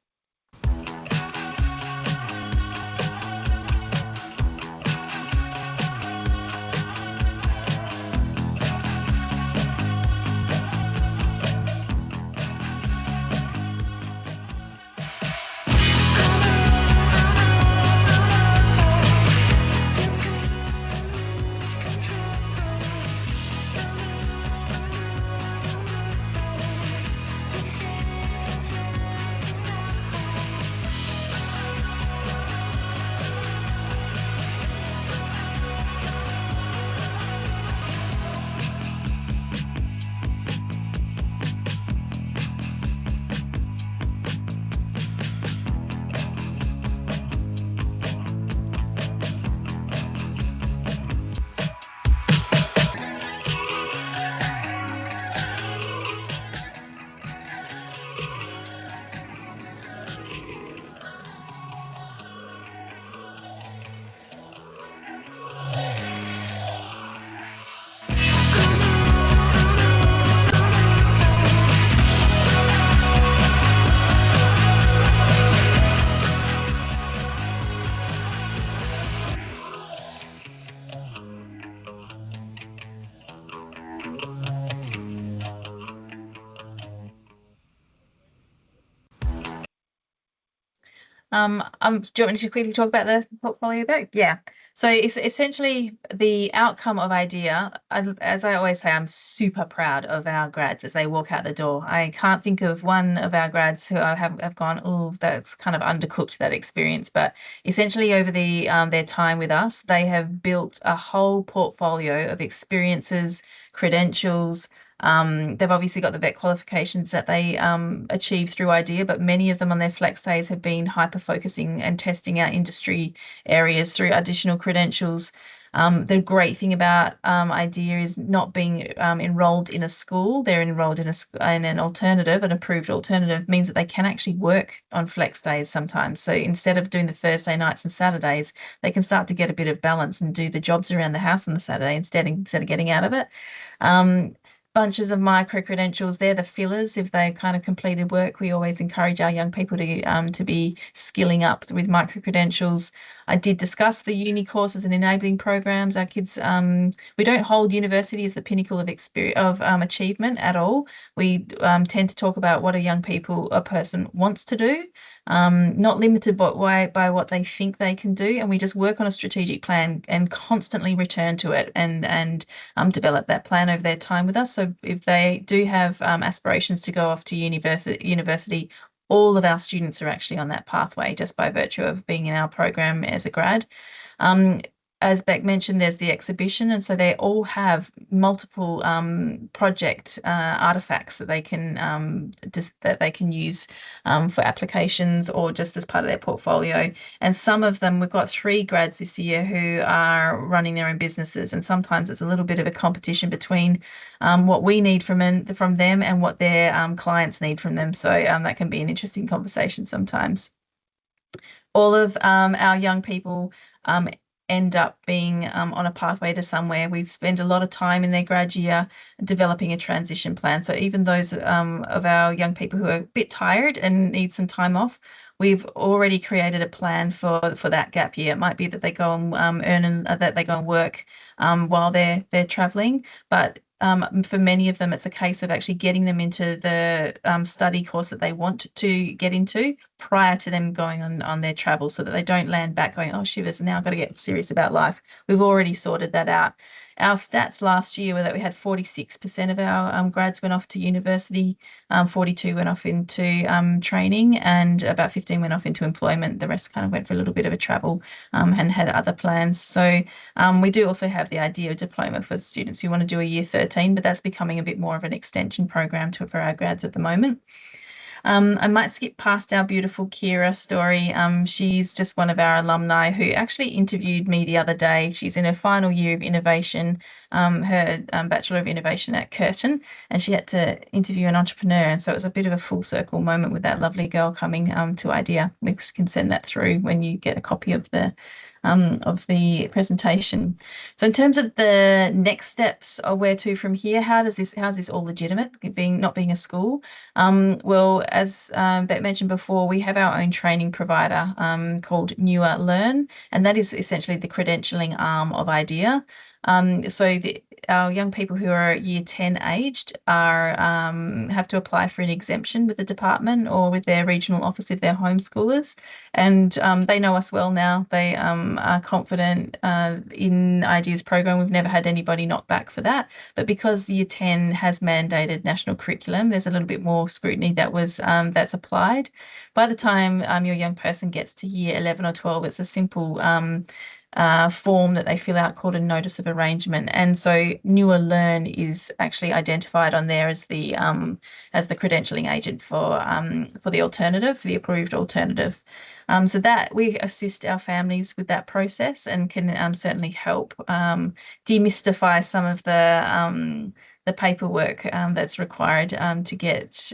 S1: Do you want me to quickly talk about the portfolio back? Yeah. So it's essentially the outcome of IDEA. As I always say, I'm super proud of our grads as they walk out the door. I can't think of one of our grads who I have gone, oh, that's kind of undercooked that experience. But essentially, over their time with us, they have built a whole portfolio of experiences, credentials. They've obviously got the vet qualifications that they achieve through IDEA, but many of them on their flex days have been hyper focusing and testing out industry areas through additional credentials. The great thing about IDEA is not being enrolled in a school. They're enrolled in an alternative, an approved alternative, means that they can actually work on flex days sometimes. So instead of doing the Thursday nights and Saturdays, they can start to get a bit of balance and do the jobs around the house on the Saturday instead of getting out of it. Bunches of micro credentials. They're the fillers. If they kind of completed work, we always encourage our young people to be skilling up with micro credentials. I did discuss the uni courses and enabling programs. Our kids, we don't hold university as the pinnacle of experience of achievement at all. We tend to talk about what a person wants to do, not limited by what they think they can do, and we just work on a strategic plan and constantly return to it and develop that plan over their time with us. So if they do have aspirations to go off to university, all of our students are actually on that pathway just by virtue of being in our program as a grad. As Beck mentioned, there's the exhibition, and so they all have multiple project artifacts that they can use for applications or just as part of their portfolio. And some of them, we've got 3 grads this year who are running their own businesses, and sometimes it's a little bit of a competition between what we need from them and what their clients need from them. So that can be an interesting conversation sometimes. All of our young people end up being on a pathway to somewhere. We spend a lot of time in their grad year developing a transition plan. So even those of our young people who are a bit tired and need some time off, we've already created a plan for that gap year. It might be that they go and earn and that they go and work while they're traveling, but for many of them, it's a case of actually getting them into the study course that they want to get into prior to them going on their travel, so that they don't land back going, oh, shivers, now I've got to get serious about life. We've already sorted that out. Our stats last year were that we had 46% of our grads went off to university, 42 went off into training, and about 15 went off into employment. The rest kind of went for a little bit of a travel and had other plans. So we do also have the IDEA diploma for students who want to do a year 13, but that's becoming a bit more of an extension program for our grads at the moment. I might skip past our beautiful Kira story. She's just one of our alumni who actually interviewed me the other day. She's in her final year of innovation, her Bachelor of Innovation at Curtin, and she had to interview an entrepreneur. And so it was a bit of a full circle moment with that lovely girl coming to IDEA. We can send that through when you get a copy of the presentation. So in terms of the next steps or where to from here, how's this all legitimate, not being a school? Well, as Beth mentioned before, we have our own training provider called Newer Learn, and that is essentially the credentialing arm of IDEA. So our young people who are year 10 aged have to apply for an exemption with the department or with their regional office if they're homeschoolers, and they know us well now. They are confident in IDEA's program. We've never had anybody knock back for that, but because year 10 has mandated national curriculum, there's a little bit more scrutiny that's applied. By the time your young person gets to year 11 or 12, it's a simple form that they fill out called a notice of arrangement, and so Newer Learn is actually identified on there as the credentialing agent for the alternative, for the approved alternative. So that we assist our families with that process and can certainly help demystify some of the paperwork that's required to get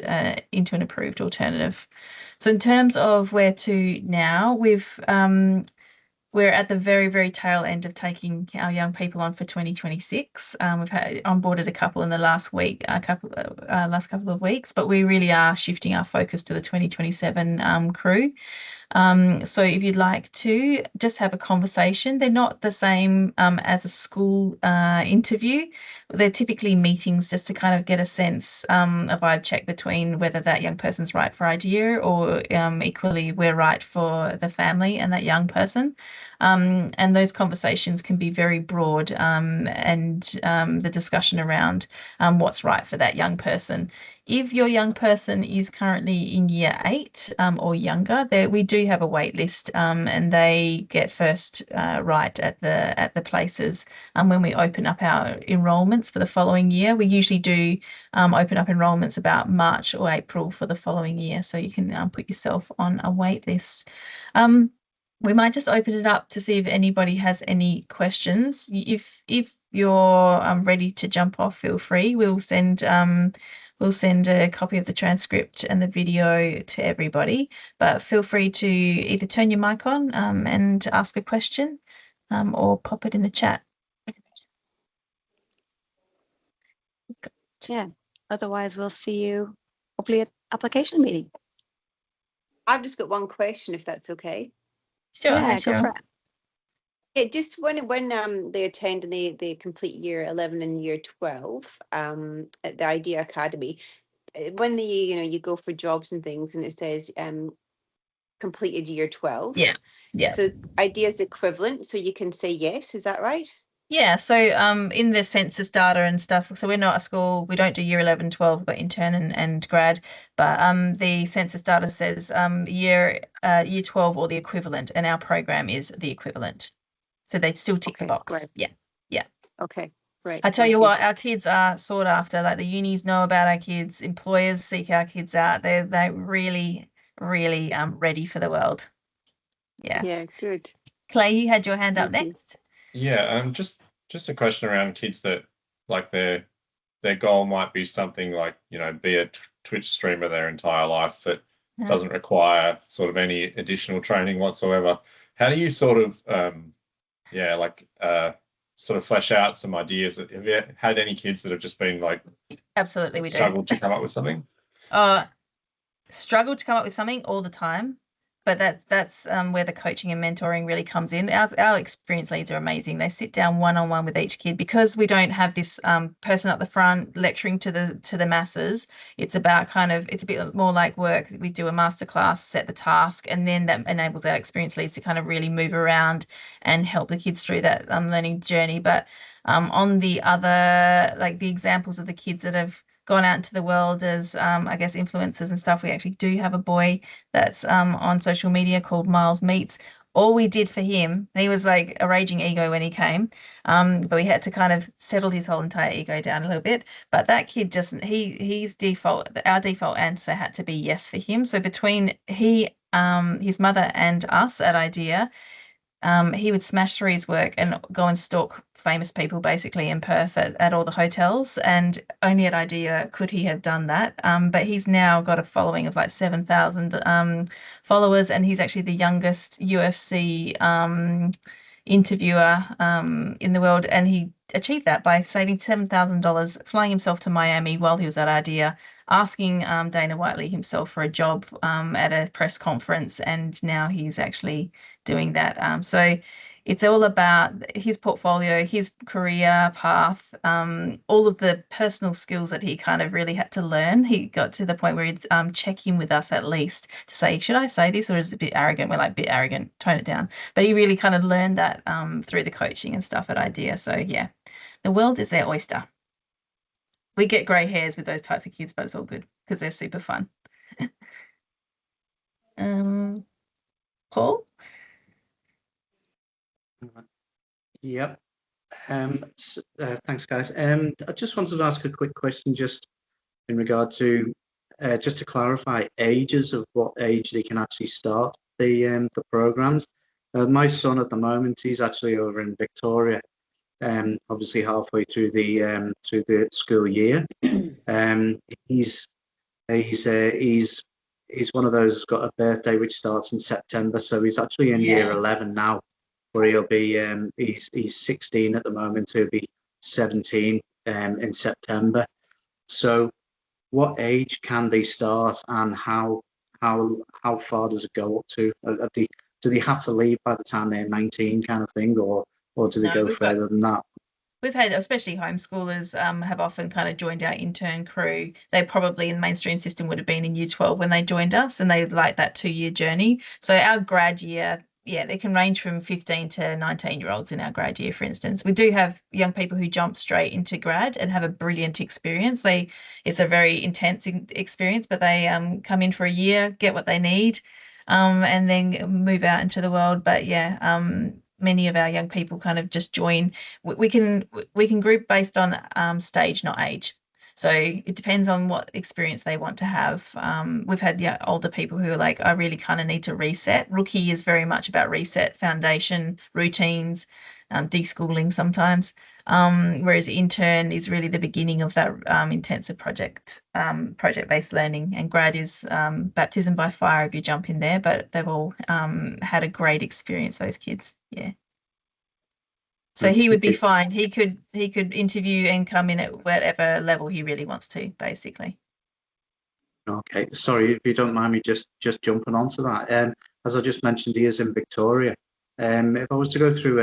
S1: into an approved alternative. So in terms of where to now, we've we're at the very, very tail end of taking our young people on for 2026. We've had onboarded a couple in the last couple of weeks, but we really are shifting our focus to the 2027 crew. So if you'd like to just have a conversation, they're not the same as a school interview. They're typically meetings just to kind of get a sense, a vibe check between whether that young person's right for IDEA or equally we're right for the family and that young person. And those conversations can be very broad, and the discussion around what's right for that young person. If your young person is currently in year 8 or younger, we do have a wait list, and they get first right at the places when we open up our enrolments for the following year. We usually do open up enrolments about March or April for the following year, so you can put yourself on a wait list. We might just open it up to see if anybody has any questions. If you're ready to jump off, feel free. We'll send a copy of the transcript and the video to everybody, but feel free to either turn your mic on and ask a question or pop it in the chat.
S2: Yeah, otherwise we'll see you hopefully at application meeting.
S4: I've just got one question, if that's okay.
S1: Sure.
S2: Yeah,
S1: Sure.
S2: go for it.
S4: Yeah, just when they attend and they complete year 11 and year 12 at the IDEAcademy, when you go for jobs and things and it says completed year 12.
S1: Yeah.
S4: So IDEA's equivalent, so you can say yes, is that right?
S1: Yeah, so in the census data and stuff, so we're not a school, we don't do year 11, 12, we've got intern and grad, but the census data says year 12 or the equivalent, and our program is the equivalent. So they still tick the box.
S4: Right.
S1: Yeah. Yeah.
S4: Okay, right.
S1: I tell you what, our kids are sought after. Like the unis know about our kids, employers seek our kids out. They're really, really ready for the world. Yeah.
S4: Yeah, good.
S1: Clay, you had your hand up
S4: Thank you.
S1: next.
S5: Yeah, just a question around kids that like their goal might be something like, be a Twitch streamer their entire life that doesn't require sort of any additional training whatsoever. How do you sort of sort of flesh out some ideas? Have you had any kids that have just been like
S1: Absolutely, we
S5: struggled
S1: do.
S5: to come up with something?
S1: Struggle to come up with something all the time, but that's where the coaching and mentoring really comes in. Our experience leads are amazing. They sit down one-on-one with each kid because we don't have this person up the front lecturing to the masses. It's about it's a bit more like work. We do a masterclass, set the task, and then that enables our experience leads to kind of really move around and help the kids through that learning journey. But on the other, like the examples of the kids that have gone out into the world as I guess influencers and stuff, we actually do have a boy that's on social media called Miles Meets. All we did for him, he was like a raging ego when he came, but we had to kind of settle his whole entire ego down a little bit. But that kid just our default answer had to be yes for him. So between his mother and us at IDEA, he would smash through his work and go and stalk famous people basically in Perth at all the hotels, and only at IDEA could he have done that. But he's now got a following of like 7,000 followers, and he's actually the youngest UFC interviewer in the world, and he achieved that by saving $7,000, flying himself to Miami while he was at IDEA, asking Dana Whiteley himself for a job at a press conference, and now he's actually doing that. So it's all about his portfolio, his career path, all of the personal skills that he kind of really had to learn. He got to the point where he'd check in with us at least to say, should I say this, or is it a bit arrogant? We're like, bit arrogant, tone it down. But he really kind of learned that through the coaching and stuff at IDEA. So yeah, the world is their oyster. We get grey hairs with those types of kids, but it's all good because they're super fun. Paul?
S6: Yep. Thanks, guys. I just wanted to ask a quick question, just in regard to, just to clarify ages of what age they can actually start the programs. My son at the moment, he's actually over in Victoria, obviously halfway through the school year. He's one of those who's got a birthday which starts in September, so he's actually in year 11 now. but he'll be he's 16 at the moment. He'll be 17 in September. So, what age can they start, and how far does it go up to? Do they have to leave by the time they're 19, kind of thing, or do they go further than that?
S1: We've had, especially homeschoolers, have often kind of joined our intern crew. They probably in the mainstream system would have been in year 12 when they joined us, and they like that 2-year journey. So our grad year, yeah, they can range from 15 to 19-year-olds in our grad year, for instance. We do have young people who jump straight into grad and have a brilliant experience. It's a very intense experience, but they come in for a year, get what they need, and then move out into the world. But yeah, many of our young people kind of just join. We can group based on stage, not age. So it depends on what experience they want to have. We've had older people who are like, I really kind of need to reset. Rookie is very much about reset, foundation, routines, deschooling sometimes. Whereas intern is really the beginning of that intensive project-based learning. And grad is baptism by fire if you jump in there, but they've all had a great experience, those kids. Yeah. So he would be fine. He could interview and come in at whatever level he really wants to, basically.
S6: Okay, sorry if you don't mind me just jumping onto that. As I just mentioned, he is in Victoria. If I was to go through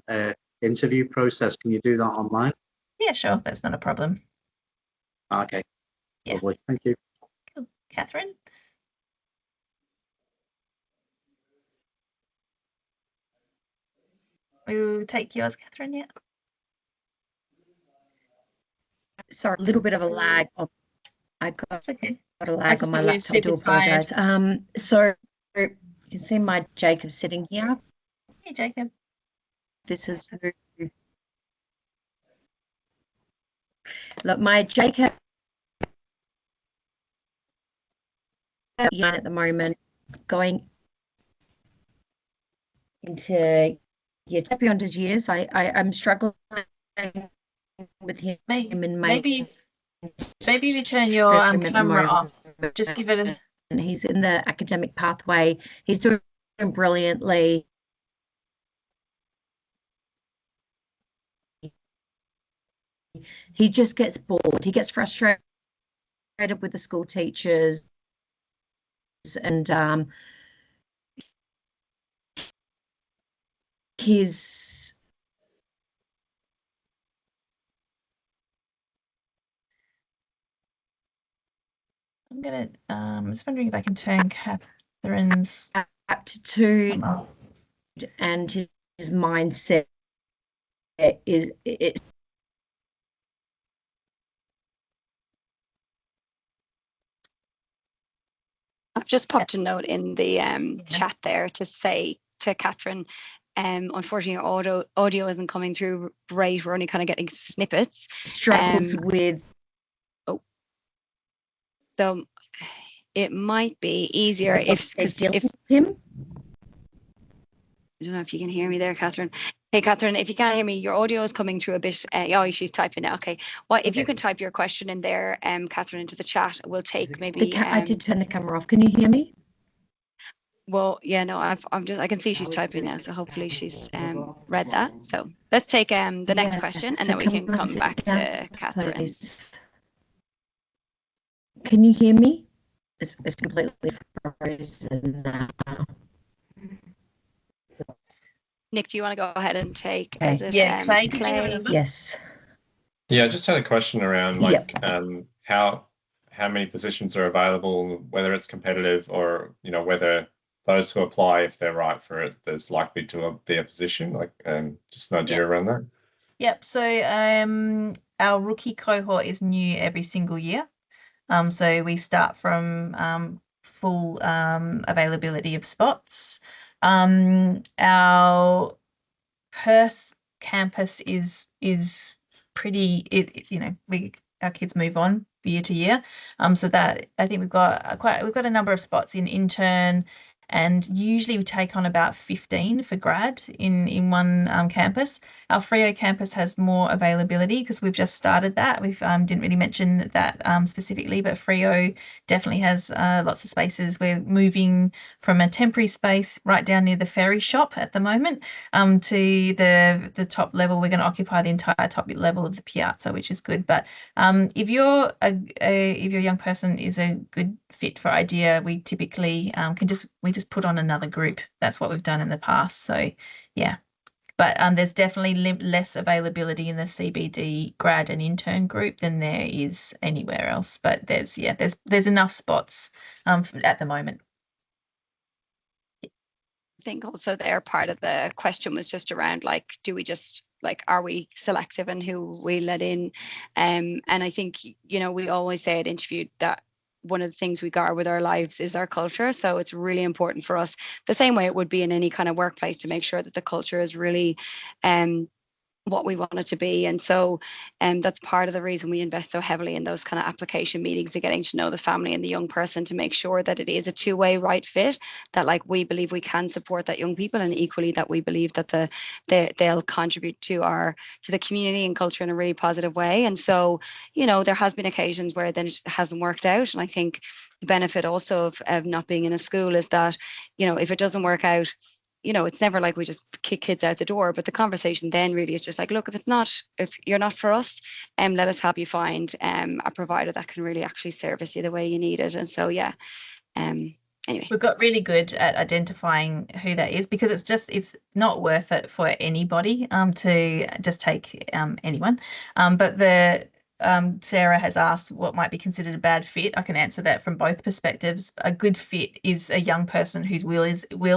S6: a interview process, can you do that online?
S1: Yeah, sure. That's not a problem.
S6: Okay.
S1: Yeah.
S6: Lovely. Thank you.
S1: Cool. Catherine? We'll take yours, Catherine, yeah.
S7: Sorry, a little bit of a lag. I got
S1: okay.
S7: a lag on my laptop. I do apologise. So you can see my Jacob sitting here.
S1: Hey, Jacob.
S7: This is look, my Jacob at the moment, going into beyond his years. I'm struggling with him and
S1: maybe you turn your camera off. Just give it a.
S7: He's in the academic pathway. He's doing brilliantly. He just gets bored. He gets frustrated with the school teachers, and his
S1: I'm gonna just wondering if I can turn Catherine's
S7: aptitude and his mindset is it.
S2: I've just popped a note in the chat there to say to Catherine, unfortunately your audio isn't coming through right. We're only kind of getting snippets.
S7: Struggles with.
S2: So it might be easier if
S7: him.
S2: I don't know if you can hear me there, Catherine. Hey, Catherine, if you can't hear me, your audio is coming through a bit. Oh, she's typing now. Okay. Well, if you can type your question in there, Catherine, into the chat, we'll take maybe.
S7: I did turn the camera off. Can you hear me?
S2: Well, yeah, no, I can see she's typing now, so hopefully she's read that. So let's take the next question, and then we can come back to Catherine.
S7: Please. Can you hear me? It's completely frozen now.
S2: Nick, do you want to go ahead and take?
S1: Clay.
S7: Clay. Yes.
S5: Yeah, I just had a question around how many positions are available, whether it's competitive or whether those who apply, if they're right for it, there's likely to be a position. Just an idea around that.
S1: Yep. So our rookie cohort is new every single year. So we start from full availability of spots. Our Perth campus is pretty. Our kids move on year to year. So that I think we've got a number of spots in intern and usually we take on about 15 for grad in one campus. Our Freo campus has more availability because we've just started that. We've didn't really mention that specifically, but Freo definitely has lots of spaces. We're moving from a temporary space right down near the ferry shop at the moment to the top level. We're going to occupy the entire top level of the piazza, which is good. But if your young person is a good fit for IDEA, we typically we just put on another group. That's what we've done in the past. So yeah, but there's definitely less availability in the CBD grad and intern group than there is anywhere else. But there's enough spots at the moment.
S2: I think also there part of the question was just around like, do we just like, are we selective in who we let in? And I think, you know, we always say at interview that one of the things we guard with our lives is our culture. So it's really important for us, the same way it would be in any kind of workplace, to make sure that the culture is really what we want it to be. And so that's part of the reason we invest so heavily in those kind of application meetings and getting to know the family and the young person, to make sure that it is a two-way right fit, that like we believe we can support that young people, and equally that we believe that they'll contribute to the community and culture in a really positive way. And so, you know, there has been occasions where then it hasn't worked out. And I think the benefit also of not being in a school is that, you know, if it doesn't work out, you know, it's never like we just kick kids out the door, but the conversation then really is just like, look, if you're not for us, let us help you find a provider that can really actually service you the way you need it. And so, yeah, anyway.
S1: We've got really good at identifying who that is, because it's not worth it for anybody to just take anyone. But Sarah has asked what might be considered a bad fit. I can answer that from both perspectives. A good fit is a young person whose will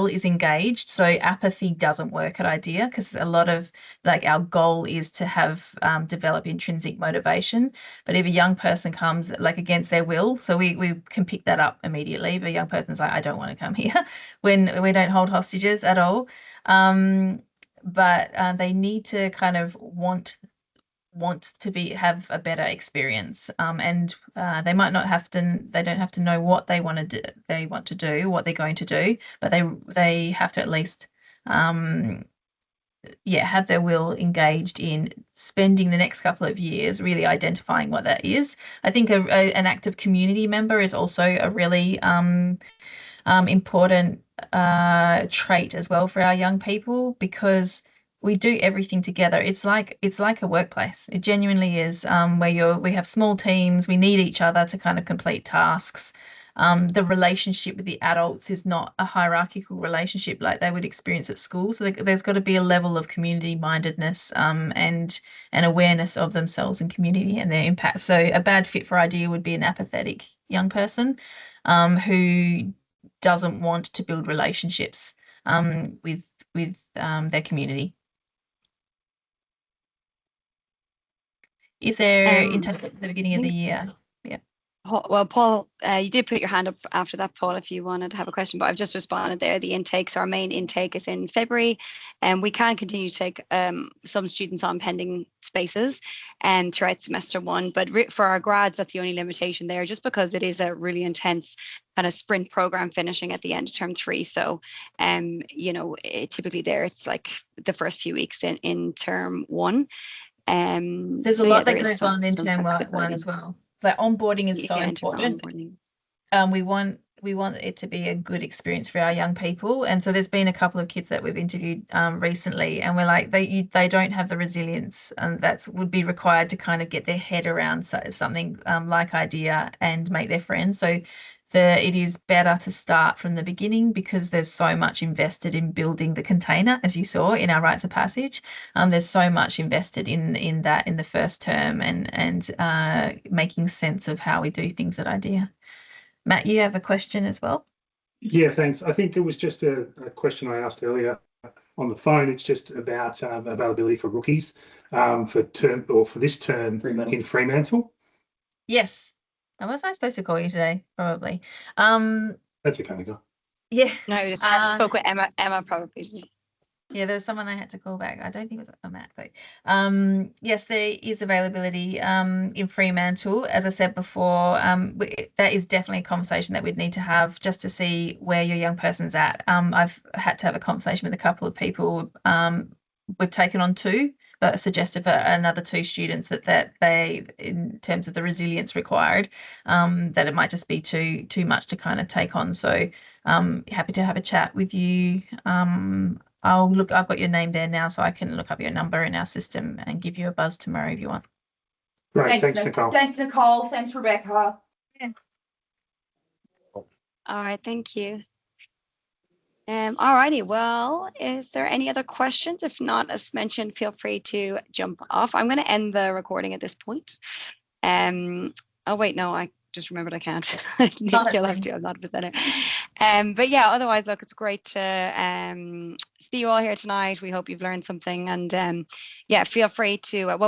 S1: is engaged. So apathy doesn't work at IDEA, because a lot of like our goal is to have develop intrinsic motivation. But if a young person comes like against their will, so we can pick that up immediately. If a young person's like, I don't want to come here, when we don't hold hostages at all. But they need to kind of want to have a better experience, and they might not have to, they don't have to know what they want to do, what they're going to do, but they have to at least have their will engaged in spending the next couple of years really identifying what that is. I think an active community member is also a really important trait as well for our young people, because we do everything together. It's like a workplace. It genuinely is, where we have small teams. We need each other to kind of complete tasks. The relationship with the adults is not a hierarchical relationship like they would experience at school. So there's got to be a level of community mindedness and an awareness of themselves and community and their impact. So a bad fit for IDEA would be an apathetic young person who doesn't want to build relationships with their community. Is there intake at the beginning of the year? Yeah.
S2: Well, Paul, you did put your hand up after that, Paul, if you wanted to have a question, but I've just responded there. The intakes, our main intake is in February, and we can continue to take some students on pending spaces and throughout semester one. But for our grads, that's the only limitation there, just because it is a really intense kind of sprint program finishing at the end of term 3. So, you know, typically there it's like the first few weeks in term 1.
S1: There's a lot that goes on in term 1 as well. Like onboarding is so important. We want it to be a good experience for our young people, and so there's been a couple of kids that we've interviewed recently, and we're like, they don't have the resilience that would be required to kind of get their head around something like IDEA and make their friends. So it is better to start from the beginning, because there's so much invested in building the container, as you saw in our rites of passage. There's so much invested in that in the first term, and making sense of how we do things at IDEA. Matt, you have a question as well?
S8: Yeah, thanks. I think it was just a question I asked earlier on the phone. It's just about availability for rookies for this term in Fremantle.
S1: Yes. Was I supposed to call you today? Probably.
S8: That's okay, Nicola.
S1: Yeah.
S2: No, I spoke with Emma probably.
S1: Yeah, there was someone I had to call back. I don't think it was a Matt though. Yes, there is availability in Fremantle. As I said before, that is definitely a conversation that we'd need to have just to see where your young person's at. I've had to have a conversation with a couple of people. We've taken on 2, but suggested for another 2 students that they, in terms of the resilience required, that it might just be too much to kind of take on. So happy to have a chat with you. I've got your name there now, so I can look up your number in our system and give you a buzz tomorrow if you want.
S8: Great, thanks, Nicole.
S9: Thanks, Nicole. Thanks, Rebecca.
S1: Yeah.
S2: All right, thank you. All righty. Well, is there any other questions? If not, as mentioned, feel free to jump off. I'm going to end the recording at this point. Oh wait, no, I just remembered I can't. Nick, you'll have to. I'm not a presenter. But yeah, otherwise, look, it's great to see you all here tonight. We hope you've learned something, and yeah, feel free to. Well,